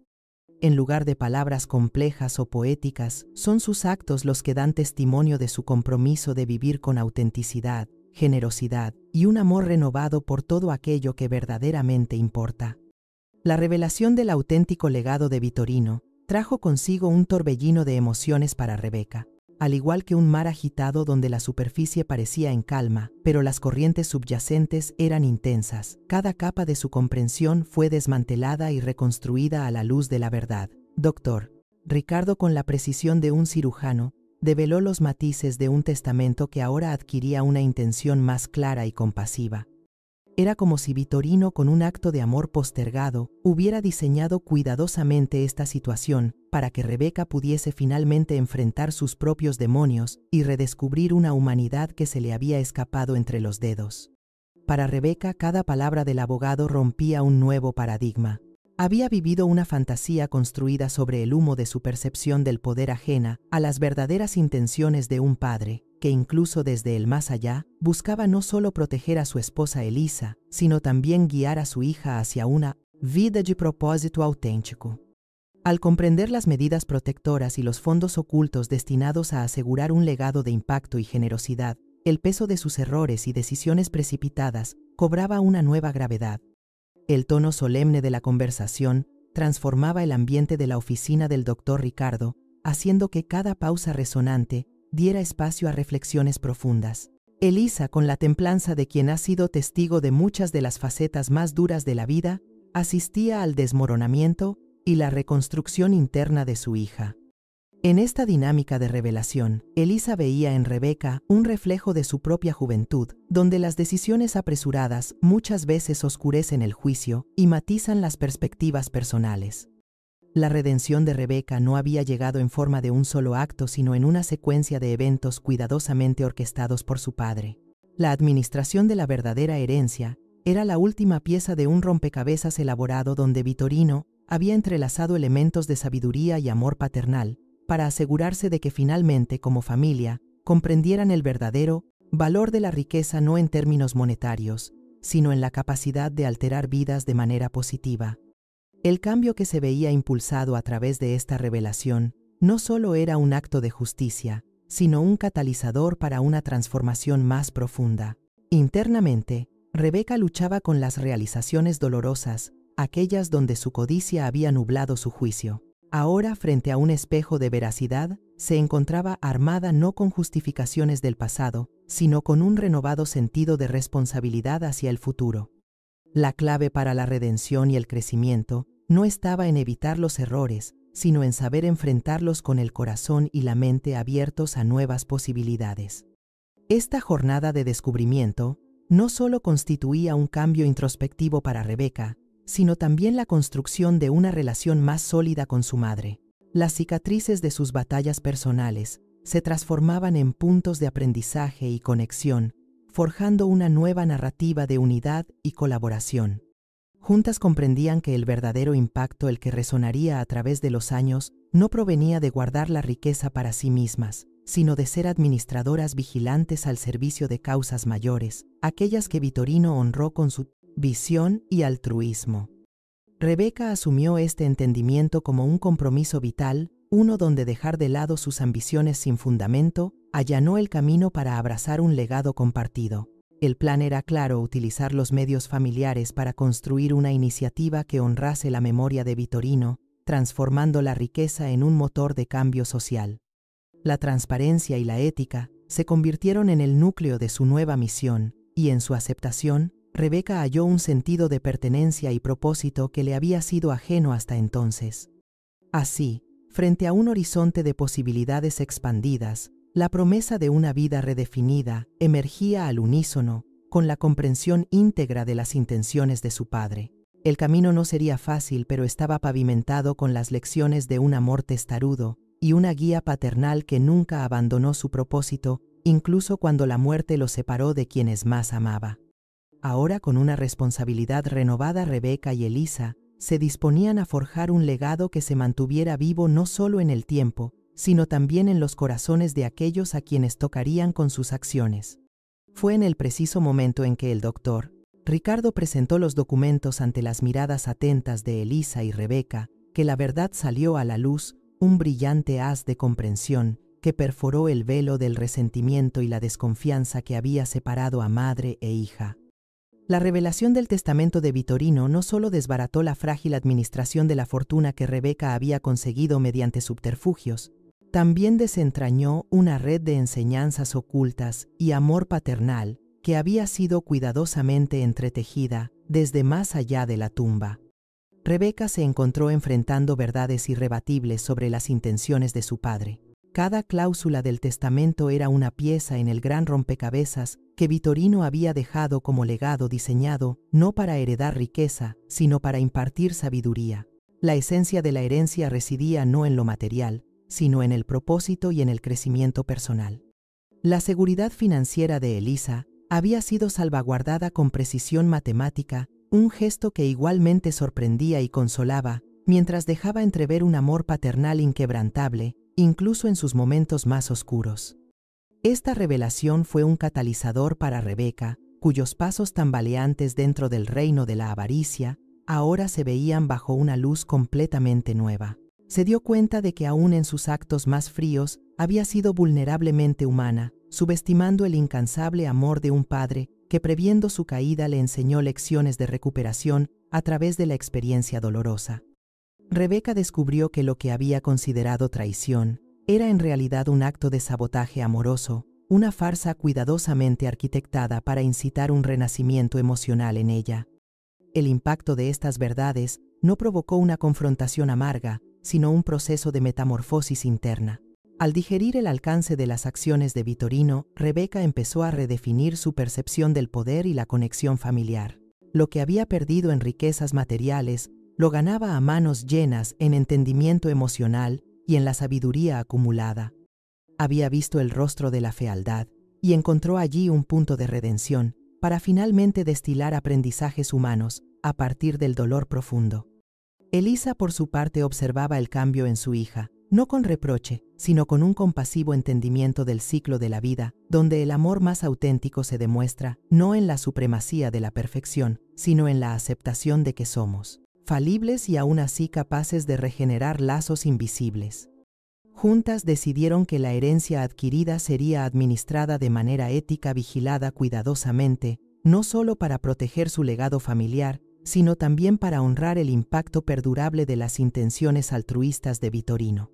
Speaker 1: En lugar de palabras complejas o poéticas, son sus actos los que dan testimonio de su compromiso de vivir con autenticidad, generosidad y un amor renovado por todo aquello que verdaderamente importa. La revelación del auténtico legado de Vittorino trajo consigo un torbellino de emociones para Rebeca. Al igual que un mar agitado donde la superficie parecía en calma, pero las corrientes subyacentes eran intensas, cada capa de su comprensión fue desmantelada y reconstruida a la luz de la verdad. Doctor Ricardo, con la precisión de un cirujano, develó los matices de un testamento que ahora adquiría una intención más clara y compasiva. Era como si Vittorino, con un acto de amor postergado, hubiera diseñado cuidadosamente esta situación para que Rebeca pudiese finalmente enfrentar sus propios demonios y redescubrir una humanidad que se le había escapado entre los dedos. Para Rebeca, cada palabra del abogado rompía un nuevo paradigma. Había vivido una fantasía construida sobre el humo de su percepción del poder, ajena a las verdaderas intenciones de un padre, que incluso desde el más allá, buscaba no solo proteger a su esposa Elisa, sino también guiar a su hija hacia una Vida de propósito auténtico. Al comprender las medidas protectoras y los fondos ocultos destinados a asegurar un legado de impacto y generosidad, el peso de sus errores y decisiones precipitadas cobraba una nueva gravedad. El tono solemne de la conversación transformaba el ambiente de la oficina del Dr. Ricardo, haciendo que cada pausa resonante diera espacio a reflexiones profundas. Elisa, con la templanza de quien ha sido testigo de muchas de las facetas más duras de la vida, asistía al desmoronamiento y la reconstrucción interna de su hija. En esta dinámica de revelación, Elisa veía en Rebeca un reflejo de su propia juventud, donde las decisiones apresuradas muchas veces oscurecen el juicio y matizan las perspectivas personales. La redención de Rebeca no había llegado en forma de un solo acto, sino en una secuencia de eventos cuidadosamente orquestados por su padre. La administración de la verdadera herencia era la última pieza de un rompecabezas elaborado donde Vittorino había entrelazado elementos de sabiduría y amor paternal para asegurarse de que finalmente, como familia, comprendieran el verdadero valor de la riqueza no en términos monetarios, sino en la capacidad de alterar vidas de manera positiva. El cambio que se veía impulsado a través de esta revelación no solo era un acto de justicia, sino un catalizador para una transformación más profunda. Internamente, Rebeca luchaba con las realizaciones dolorosas, aquellas donde su codicia había nublado su juicio. Ahora, frente a un espejo de veracidad, se encontraba armada no con justificaciones del pasado, sino con un renovado sentido de responsabilidad hacia el futuro. La clave para la redención y el crecimiento no estaba en evitar los errores, sino en saber enfrentarlos con el corazón y la mente abiertos a nuevas posibilidades. Esta jornada de descubrimiento no solo constituía un cambio introspectivo para Rebeca, sino también la construcción de una relación más sólida con su madre. Las cicatrices de sus batallas personales se transformaban en puntos de aprendizaje y conexión, forjando una nueva narrativa de unidad y colaboración. Juntas comprendían que el verdadero impacto, el que resonaría a través de los años, no provenía de guardar la riqueza para sí mismas, sino de ser administradoras vigilantes al servicio de causas mayores, aquellas que Vittorino honró con su visión y altruismo. Rebeca asumió este entendimiento como un compromiso vital, uno donde dejar de lado sus ambiciones sin fundamento allanó el camino para abrazar un legado compartido. El plan era claro: utilizar los medios familiares para construir una iniciativa que honrase la memoria de Vittorino, transformando la riqueza en un motor de cambio social. La transparencia y la ética se convirtieron en el núcleo de su nueva misión, y en su aceptación, Rebeca halló un sentido de pertenencia y propósito que le había sido ajeno hasta entonces. Así, frente a un horizonte de posibilidades expandidas, la promesa de una vida redefinida emergía al unísono con la comprensión íntegra de las intenciones de su padre. El camino no sería fácil, pero estaba pavimentado con las lecciones de un amor testarudo y una guía paternal que nunca abandonó su propósito, incluso cuando la muerte lo separó de quienes más amaba. Ahora, con una responsabilidad renovada, Rebeca y Elisa se disponían a forjar un legado que se mantuviera vivo no solo en el tiempo, sino también en los corazones de aquellos a quienes tocarían con sus acciones. Fue en el preciso momento en que el Dr. Ricardo presentó los documentos ante las miradas atentas de Elisa y Rebeca que la verdad salió a la luz, un brillante haz de comprensión que perforó el velo del resentimiento y la desconfianza que había separado a madre e hija. La revelación del testamento de Vittorino no solo desbarató la frágil administración de la fortuna que Rebeca había conseguido mediante subterfugios, también desentrañó una red de enseñanzas ocultas y amor paternal que había sido cuidadosamente entretejida desde más allá de la tumba. Rebeca se encontró enfrentando verdades irrebatibles sobre las intenciones de su padre. Cada cláusula del testamento era una pieza en el gran rompecabezas que Vittorino había dejado como legado, diseñado no para heredar riqueza, sino para impartir sabiduría. La esencia de la herencia residía no en lo material, sino en el propósito y en el crecimiento personal. La seguridad financiera de Elisa había sido salvaguardada con precisión matemática, un gesto que igualmente sorprendía y consolaba, mientras dejaba entrever un amor paternal inquebrantable, incluso en sus momentos más oscuros. Esta revelación fue un catalizador para Rebeca, cuyos pasos tambaleantes dentro del reino de la avaricia ahora se veían bajo una luz completamente nueva. Se dio cuenta de que aún en sus actos más fríos había sido vulnerablemente humana, subestimando el incansable amor de un padre que, previendo su caída, le enseñó lecciones de recuperación a través de la experiencia dolorosa. Rebeca descubrió que lo que había considerado traición era en realidad un acto de sabotaje amoroso, una farsa cuidadosamente arquitectada para incitar un renacimiento emocional en ella. El impacto de estas verdades no provocó una confrontación amarga, sino un proceso de metamorfosis interna. Al digerir el alcance de las acciones de Vittorino, Rebeca empezó a redefinir su percepción del poder y la conexión familiar. Lo que había perdido en riquezas materiales lo ganaba a manos llenas en entendimiento emocional y en la sabiduría acumulada. Había visto el rostro de la fealdad y encontró allí un punto de redención para finalmente destilar aprendizajes humanos a partir del dolor profundo. Elisa, por su parte, observaba el cambio en su hija, no con reproche, sino con un compasivo entendimiento del ciclo de la vida, donde el amor más auténtico se demuestra no en la supremacía de la perfección, sino en la aceptación de que somos falibles y aún así capaces de regenerar lazos invisibles. Juntas decidieron que la herencia adquirida sería administrada de manera ética, vigilada cuidadosamente, no solo para proteger su legado familiar, sino también para honrar el impacto perdurable de las intenciones altruistas de Vittorino.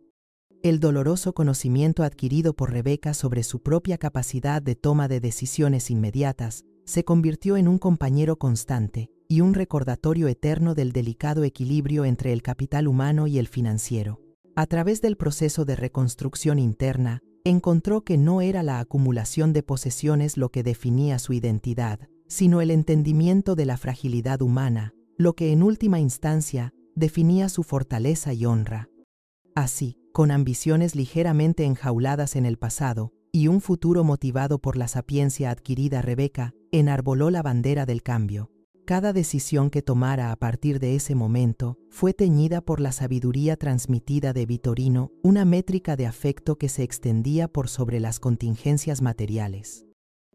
Speaker 1: El doloroso conocimiento adquirido por Rebeca sobre su propia capacidad de toma de decisiones inmediatas se convirtió en un compañero constante y un recordatorio eterno del delicado equilibrio entre el capital humano y el financiero. A través del proceso de reconstrucción interna, encontró que no era la acumulación de posesiones lo que definía su identidad, sino el entendimiento de la fragilidad humana, lo que en última instancia definía su fortaleza y honra. Así, con ambiciones ligeramente enjauladas en el pasado y un futuro motivado por la sapiencia adquirida, Rebeca enarboló la bandera del cambio. Cada decisión que tomara a partir de ese momento fue teñida por la sabiduría transmitida de Vittorino, una métrica de afecto que se extendía por sobre las contingencias materiales.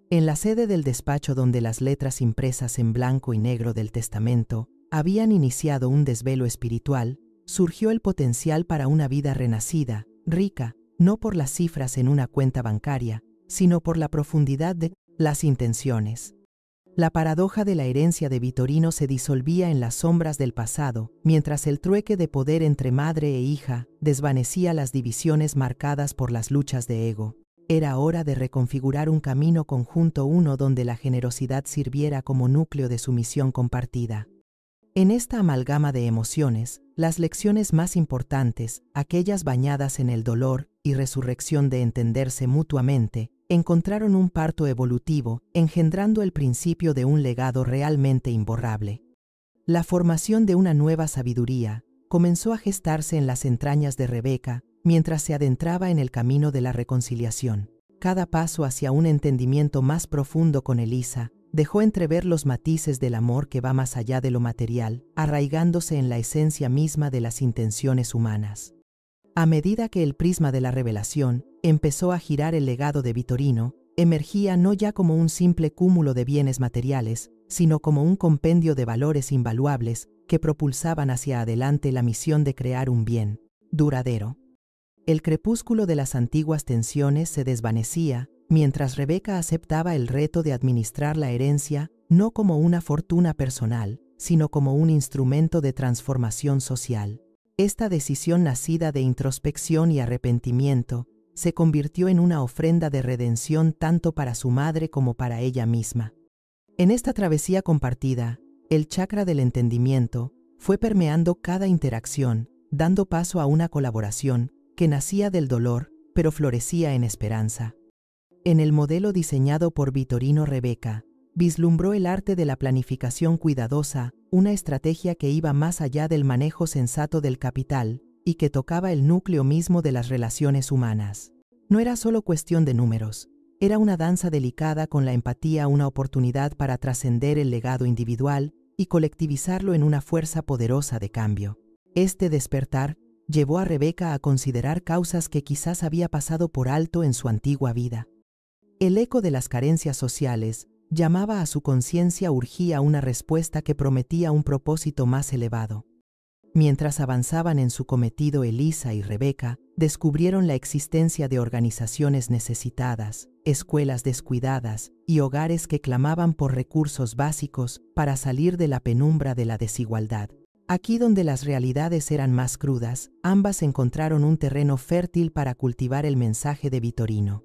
Speaker 1: En la sede del despacho donde las letras impresas en blanco y negro del testamento habían iniciado un desvelo espiritual, surgió el potencial para una vida renacida, rica, no por las cifras en una cuenta bancaria, sino por la profundidad de las intenciones. La paradoja de la herencia de Vittorino se disolvía en las sombras del pasado, mientras el trueque de poder entre madre e hija desvanecía las divisiones marcadas por las luchas de ego. Era hora de reconfigurar un camino conjunto, uno donde la generosidad sirviera como núcleo de su misión compartida. En esta amalgama de emociones, las lecciones más importantes, aquellas bañadas en el dolor y resurrección de entenderse mutuamente, encontraron un parto evolutivo, engendrando el principio de un legado realmente imborrable. La formación de una nueva sabiduría comenzó a gestarse en las entrañas de Rebeca mientras se adentraba en el camino de la reconciliación. Cada paso hacia un entendimiento más profundo con Elisa dejó entrever los matices del amor que va más allá de lo material, arraigándose en la esencia misma de las intenciones humanas. A medida que el prisma de la revelación empezó a girar, el legado de Vittorino emergía no ya como un simple cúmulo de bienes materiales, sino como un compendio de valores invaluables que propulsaban hacia adelante la misión de crear un bien duradero. El crepúsculo de las antiguas tensiones se desvanecía mientras Rebeca aceptaba el reto de administrar la herencia no como una fortuna personal, sino como un instrumento de transformación social. Esta decisión, nacida de introspección y arrepentimiento, se convirtió en una ofrenda de redención tanto para su madre como para ella misma. En esta travesía compartida, el chakra del entendimiento fue permeando cada interacción, dando paso a una colaboración que nacía del dolor, pero florecía en esperanza. En el modelo diseñado por Vittorino, Rebeca vislumbró el arte de la planificación cuidadosa, una estrategia que iba más allá del manejo sensato del capital y que tocaba el núcleo mismo de las relaciones humanas. No era solo cuestión de números, era una danza delicada con la empatía, una oportunidad para trascender el legado individual y colectivizarlo en una fuerza poderosa de cambio. Este despertar llevó a Rebeca a considerar causas que quizás había pasado por alto en su antigua vida. El eco de las carencias sociales llamaba a su conciencia, urgía una respuesta que prometía un propósito más elevado. Mientras avanzaban en su cometido, Elisa y Rebeca descubrieron la existencia de organizaciones necesitadas, escuelas descuidadas y hogares que clamaban por recursos básicos para salir de la penumbra de la desigualdad. Aquí, donde las realidades eran más crudas, ambas encontraron un terreno fértil para cultivar el mensaje de Vitorino.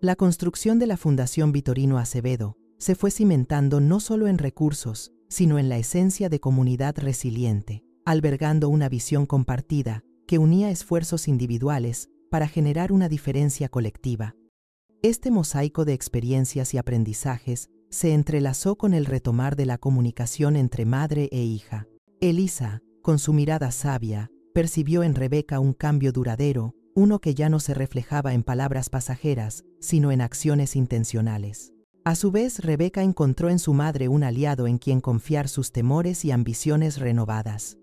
Speaker 1: La construcción de la Fundación Vitorino Acevedo se fue cimentando no solo en recursos, sino en la esencia de comunidad resiliente, albergando una visión compartida que unía esfuerzos individuales para generar una diferencia colectiva. Este mosaico de experiencias y aprendizajes se entrelazó con el retomar de la comunicación entre madre e hija. Elisa, con su mirada sabia, percibió en Rebeca un cambio duradero, uno que ya no se reflejaba en palabras pasajeras, sino en acciones intencionales. A su vez, Rebeca encontró en su madre un aliado en quien confiar sus temores y ambiciones renovadas.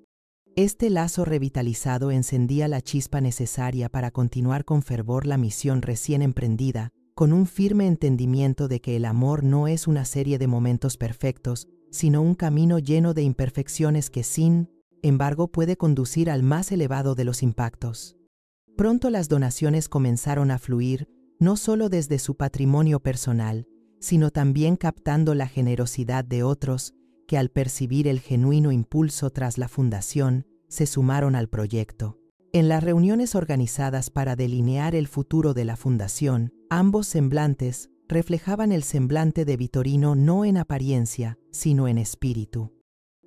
Speaker 1: Este lazo revitalizado encendía la chispa necesaria para continuar con fervor la misión recién emprendida, con un firme entendimiento de que el amor no es una serie de momentos perfectos, sino un camino lleno de imperfecciones que, sin embargo, puede conducir al más elevado de los impactos. Pronto las donaciones comenzaron a fluir, no solo desde su patrimonio personal, sino también captando la generosidad de otros que, al percibir el genuino impulso tras la fundación, se sumaron al proyecto. En las reuniones organizadas para delinear el futuro de la fundación, ambos semblantes reflejaban el semblante de Vitorino no en apariencia, sino en espíritu.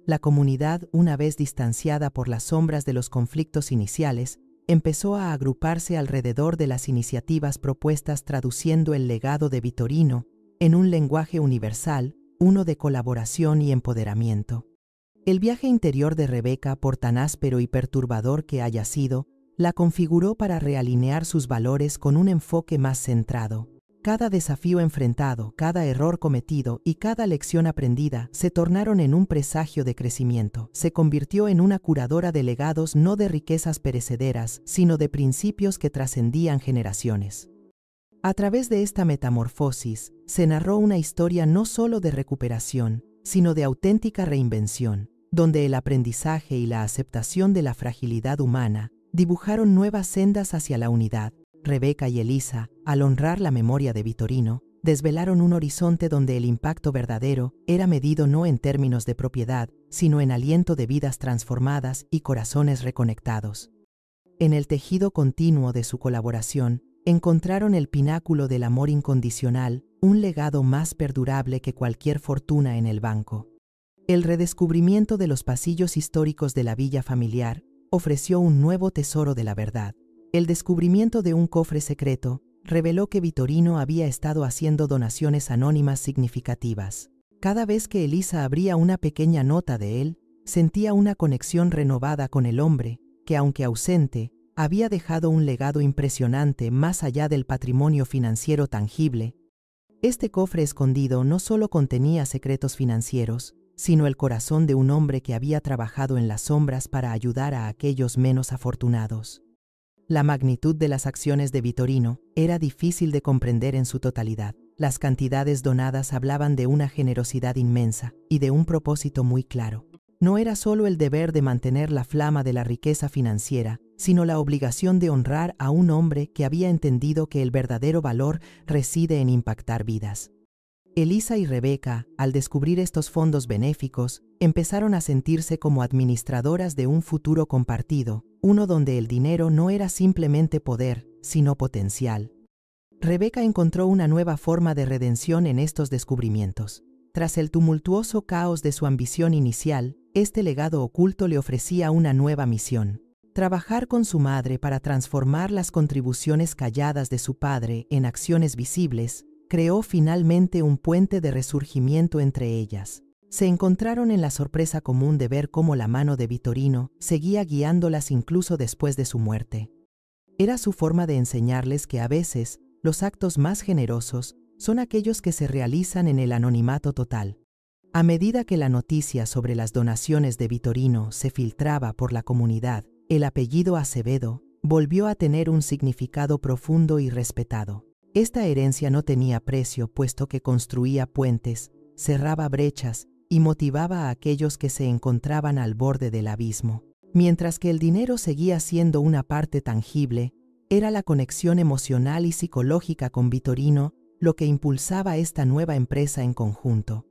Speaker 1: La comunidad, una vez distanciada por las sombras de los conflictos iniciales, empezó a agruparse alrededor de las iniciativas propuestas, traduciendo el legado de Vitorino en un lenguaje universal, uno de colaboración y empoderamiento. El viaje interior de Rebeca, por tan áspero y perturbador que haya sido, la configuró para realinear sus valores con un enfoque más centrado. Cada desafío enfrentado, cada error cometido y cada lección aprendida se tornaron en un presagio de crecimiento. Se convirtió en una curadora de legados, no de riquezas perecederas, sino de principios que trascendían generaciones. A través de esta metamorfosis, se narró una historia no solo de recuperación, sino de auténtica reinvención, donde el aprendizaje y la aceptación de la fragilidad humana dibujaron nuevas sendas hacia la unidad. Rebeca y Elisa, al honrar la memoria de Vitorino, desvelaron un horizonte donde el impacto verdadero era medido no en términos de propiedad, sino en aliento de vidas transformadas y corazones reconectados. En el tejido continuo de su colaboración, encontraron el pináculo del amor incondicional, un legado más perdurable que cualquier fortuna en el banco. El redescubrimiento de los pasillos históricos de la villa familiar ofreció un nuevo tesoro de la verdad. El descubrimiento de un cofre secreto reveló que Vitorino había estado haciendo donaciones anónimas significativas. Cada vez que Elisa abría una pequeña nota de él, sentía una conexión renovada con el hombre que, aunque ausente, había dejado un legado impresionante más allá del patrimonio financiero tangible. Este cofre escondido no solo contenía secretos financieros, sino el corazón de un hombre que había trabajado en las sombras para ayudar a aquellos menos afortunados. La magnitud de las acciones de Vitorino era difícil de comprender en su totalidad. Las cantidades donadas hablaban de una generosidad inmensa y de un propósito muy claro. No era solo el deber de mantener la flama de la riqueza financiera, sino la obligación de honrar a un hombre que había entendido que el verdadero valor reside en impactar vidas. Elisa y Rebeca, al descubrir estos fondos benéficos, empezaron a sentirse como administradoras de un futuro compartido, uno donde el dinero no era simplemente poder, sino potencial. Rebeca encontró una nueva forma de redención en estos descubrimientos. Tras el tumultuoso caos de su ambición inicial, este legado oculto le ofrecía una nueva misión: trabajar con su madre para transformar las contribuciones calladas de su padre en acciones visibles. Creó finalmente un puente de resurgimiento entre ellas. Se encontraron en la sorpresa común de ver cómo la mano de Vitorino seguía guiándolas incluso después de su muerte. Era su forma de enseñarles que a veces los actos más generosos son aquellos que se realizan en el anonimato total. A medida que la noticia sobre las donaciones de Vitorino se filtraba por la comunidad, el apellido Acevedo volvió a tener un significado profundo y respetado. Esta herencia no tenía precio, puesto que construía puentes, cerraba brechas y motivaba a aquellos que se encontraban al borde del abismo. Mientras que el dinero seguía siendo una parte tangible, era la conexión emocional y psicológica con Vittorino lo que impulsaba esta nueva empresa en conjunto.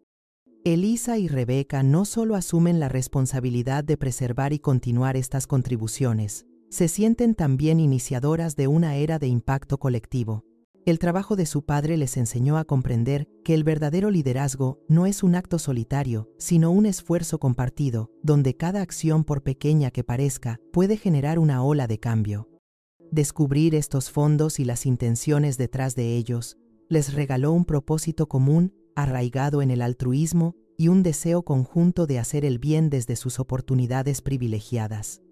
Speaker 1: Elisa y Rebeca no solo asumen la responsabilidad de preservar y continuar estas contribuciones, se sienten también iniciadoras de una era de impacto colectivo. El trabajo de su padre les enseñó a comprender que el verdadero liderazgo no es un acto solitario, sino un esfuerzo compartido, donde cada acción, por pequeña que parezca, puede generar una ola de cambio. Descubrir estos fondos y las intenciones detrás de ellos les regaló un propósito común, arraigado en el altruismo y un deseo conjunto de hacer el bien desde sus oportunidades privilegiadas.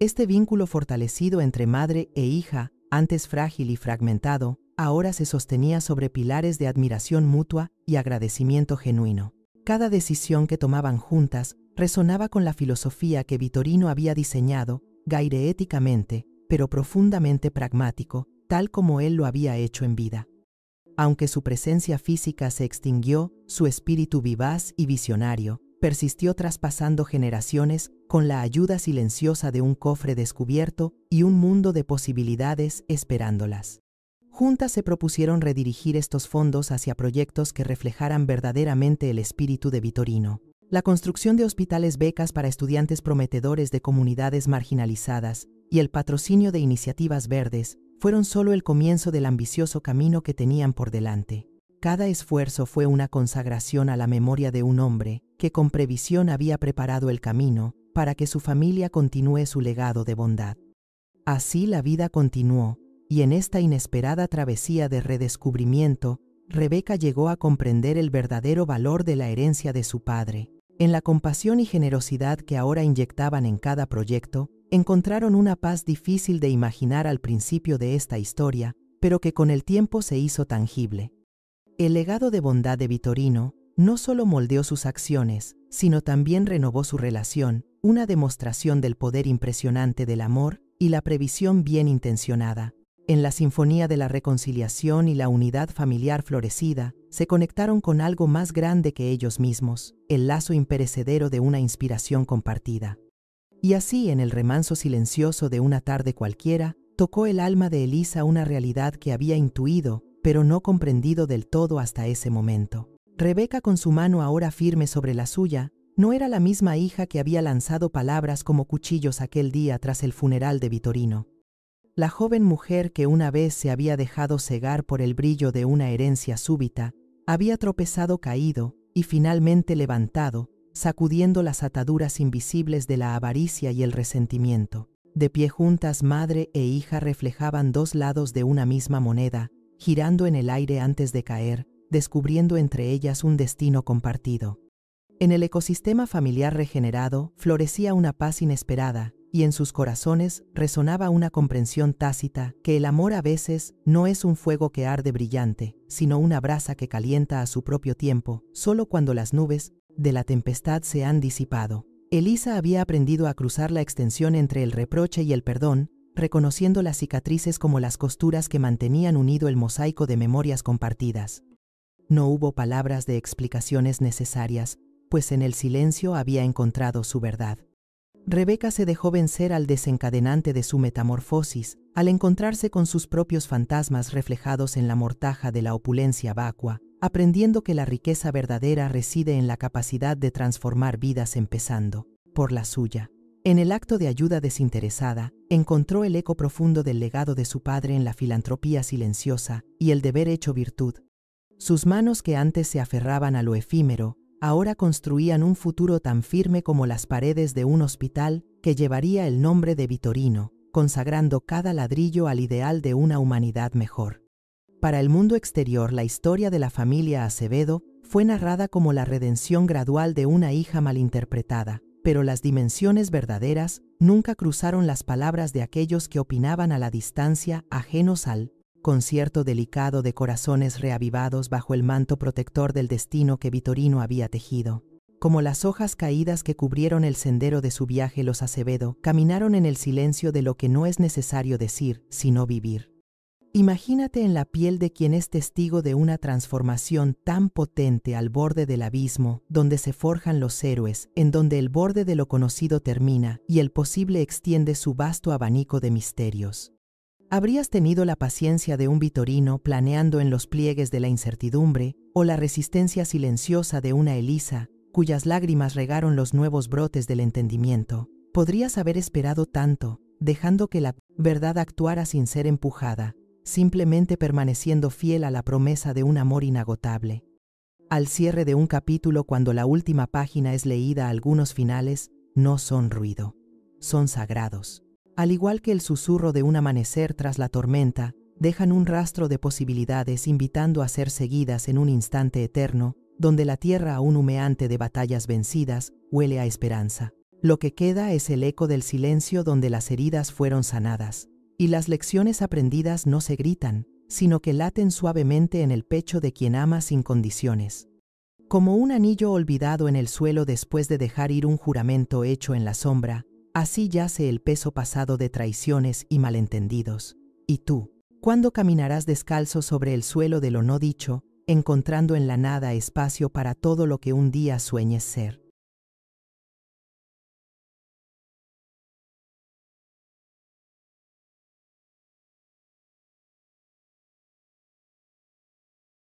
Speaker 1: Este vínculo fortalecido entre madre e hija, antes frágil y fragmentado, ahora se sostenía sobre pilares de admiración mutua y agradecimiento genuino. Cada decisión que tomaban juntas resonaba con la filosofía que Vittorino había diseñado, gaireéticamente, pero profundamente pragmático, tal como él lo había hecho en vida. Aunque su presencia física se extinguió, su espíritu vivaz y visionario persistió traspasando generaciones con la ayuda silenciosa de un cofre descubierto y un mundo de posibilidades esperándolas. Juntas se propusieron redirigir estos fondos hacia proyectos que reflejaran verdaderamente el espíritu de Vittorino. La construcción de hospitales, becas para estudiantes prometedores de comunidades marginalizadas y el patrocinio de iniciativas verdes fueron solo el comienzo del ambicioso camino que tenían por delante. Cada esfuerzo fue una consagración a la memoria de un hombre que con previsión había preparado el camino para que su familia continúe su legado de bondad. Así la vida continuó, y en esta inesperada travesía de redescubrimiento, Rebeca llegó a comprender el verdadero valor de la herencia de su padre. En la compasión y generosidad que ahora inyectaban en cada proyecto, encontraron una paz difícil de imaginar al principio de esta historia, pero que con el tiempo se hizo tangible. El legado de bondad de Vittorino no solo moldeó sus acciones, sino también renovó su relación, una demostración del poder impresionante del amor y la previsión bien intencionada. En la sinfonía de la reconciliación y la unidad familiar florecida, se conectaron con algo más grande que ellos mismos, el lazo imperecedero de una inspiración compartida. Y así, en el remanso silencioso de una tarde cualquiera, tocó el alma de Elisa una realidad que había intuido, pero no comprendido del todo hasta ese momento. Rebeca, con su mano ahora firme sobre la suya, no era la misma hija que había lanzado palabras como cuchillos aquel día tras el funeral de Vittorino. La joven mujer que una vez se había dejado cegar por el brillo de una herencia súbita, había tropezado, caído y finalmente levantado, sacudiendo las ataduras invisibles de la avaricia y el resentimiento. De pie juntas, madre e hija reflejaban dos lados de una misma moneda, girando en el aire antes de caer, descubriendo entre ellas un destino compartido. En el ecosistema familiar regenerado florecía una paz inesperada, y en sus corazones resonaba una comprensión tácita que el amor a veces no es un fuego que arde brillante, sino una brasa que calienta a su propio tiempo, solo cuando las nubes de la tempestad se han disipado. Elisa había aprendido a cruzar la extensión entre el reproche y el perdón, reconociendo las cicatrices como las costuras que mantenían unido el mosaico de memorias compartidas. No hubo palabras de explicaciones necesarias, pues en el silencio había encontrado su verdad. Rebeca se dejó vencer al desencadenante de su metamorfosis, al encontrarse con sus propios fantasmas reflejados en la mortaja de la opulencia vacua, aprendiendo que la riqueza verdadera reside en la capacidad de transformar vidas empezando por la suya. En el acto de ayuda desinteresada, encontró el eco profundo del legado de su padre en la filantropía silenciosa y el deber hecho virtud. Sus manos, que antes se aferraban a lo efímero, ahora construían un futuro tan firme como las paredes de un hospital que llevaría el nombre de Vittorino, consagrando cada ladrillo al ideal de una humanidad mejor. Para el mundo exterior, la historia de la familia Acevedo fue narrada como la redención gradual de una hija malinterpretada, pero las dimensiones verdaderas nunca cruzaron las palabras de aquellos que opinaban a la distancia, ajenos al concierto delicado de corazones reavivados bajo el manto protector del destino que Vittorino había tejido. Como las hojas caídas que cubrieron el sendero de su viaje, los Acevedo caminaron en el silencio de lo que no es necesario decir, sino vivir. Imagínate en la piel de quien es testigo de una transformación tan potente al borde del abismo, donde se forjan los héroes, en donde el borde de lo conocido termina y el posible extiende su vasto abanico de misterios. ¿Habrías tenido la paciencia de un Vitorino planeando en los pliegues de la incertidumbre, o la resistencia silenciosa de una Elisa, cuyas lágrimas regaron los nuevos brotes del entendimiento? Podrías haber esperado tanto, dejando que la verdad actuara sin ser empujada, simplemente permaneciendo fiel a la promesa de un amor inagotable. Al cierre de un capítulo, cuando la última página es leída, algunos finales no son ruido, son sagrados. Al igual que el susurro de un amanecer tras la tormenta, dejan un rastro de posibilidades invitando a ser seguidas en un instante eterno, donde la tierra aún humeante de batallas vencidas huele a esperanza. Lo que queda es el eco del silencio donde las heridas fueron sanadas, y las lecciones aprendidas no se gritan, sino que laten suavemente en el pecho de quien ama sin condiciones. Como un anillo olvidado en el suelo después de dejar ir un juramento hecho en la sombra, así yace el peso pasado de traiciones y malentendidos. ¿Y tú? ¿Cuándo caminarás descalzo sobre el suelo de lo no dicho, encontrando en la nada espacio para todo lo que un día sueñes ser?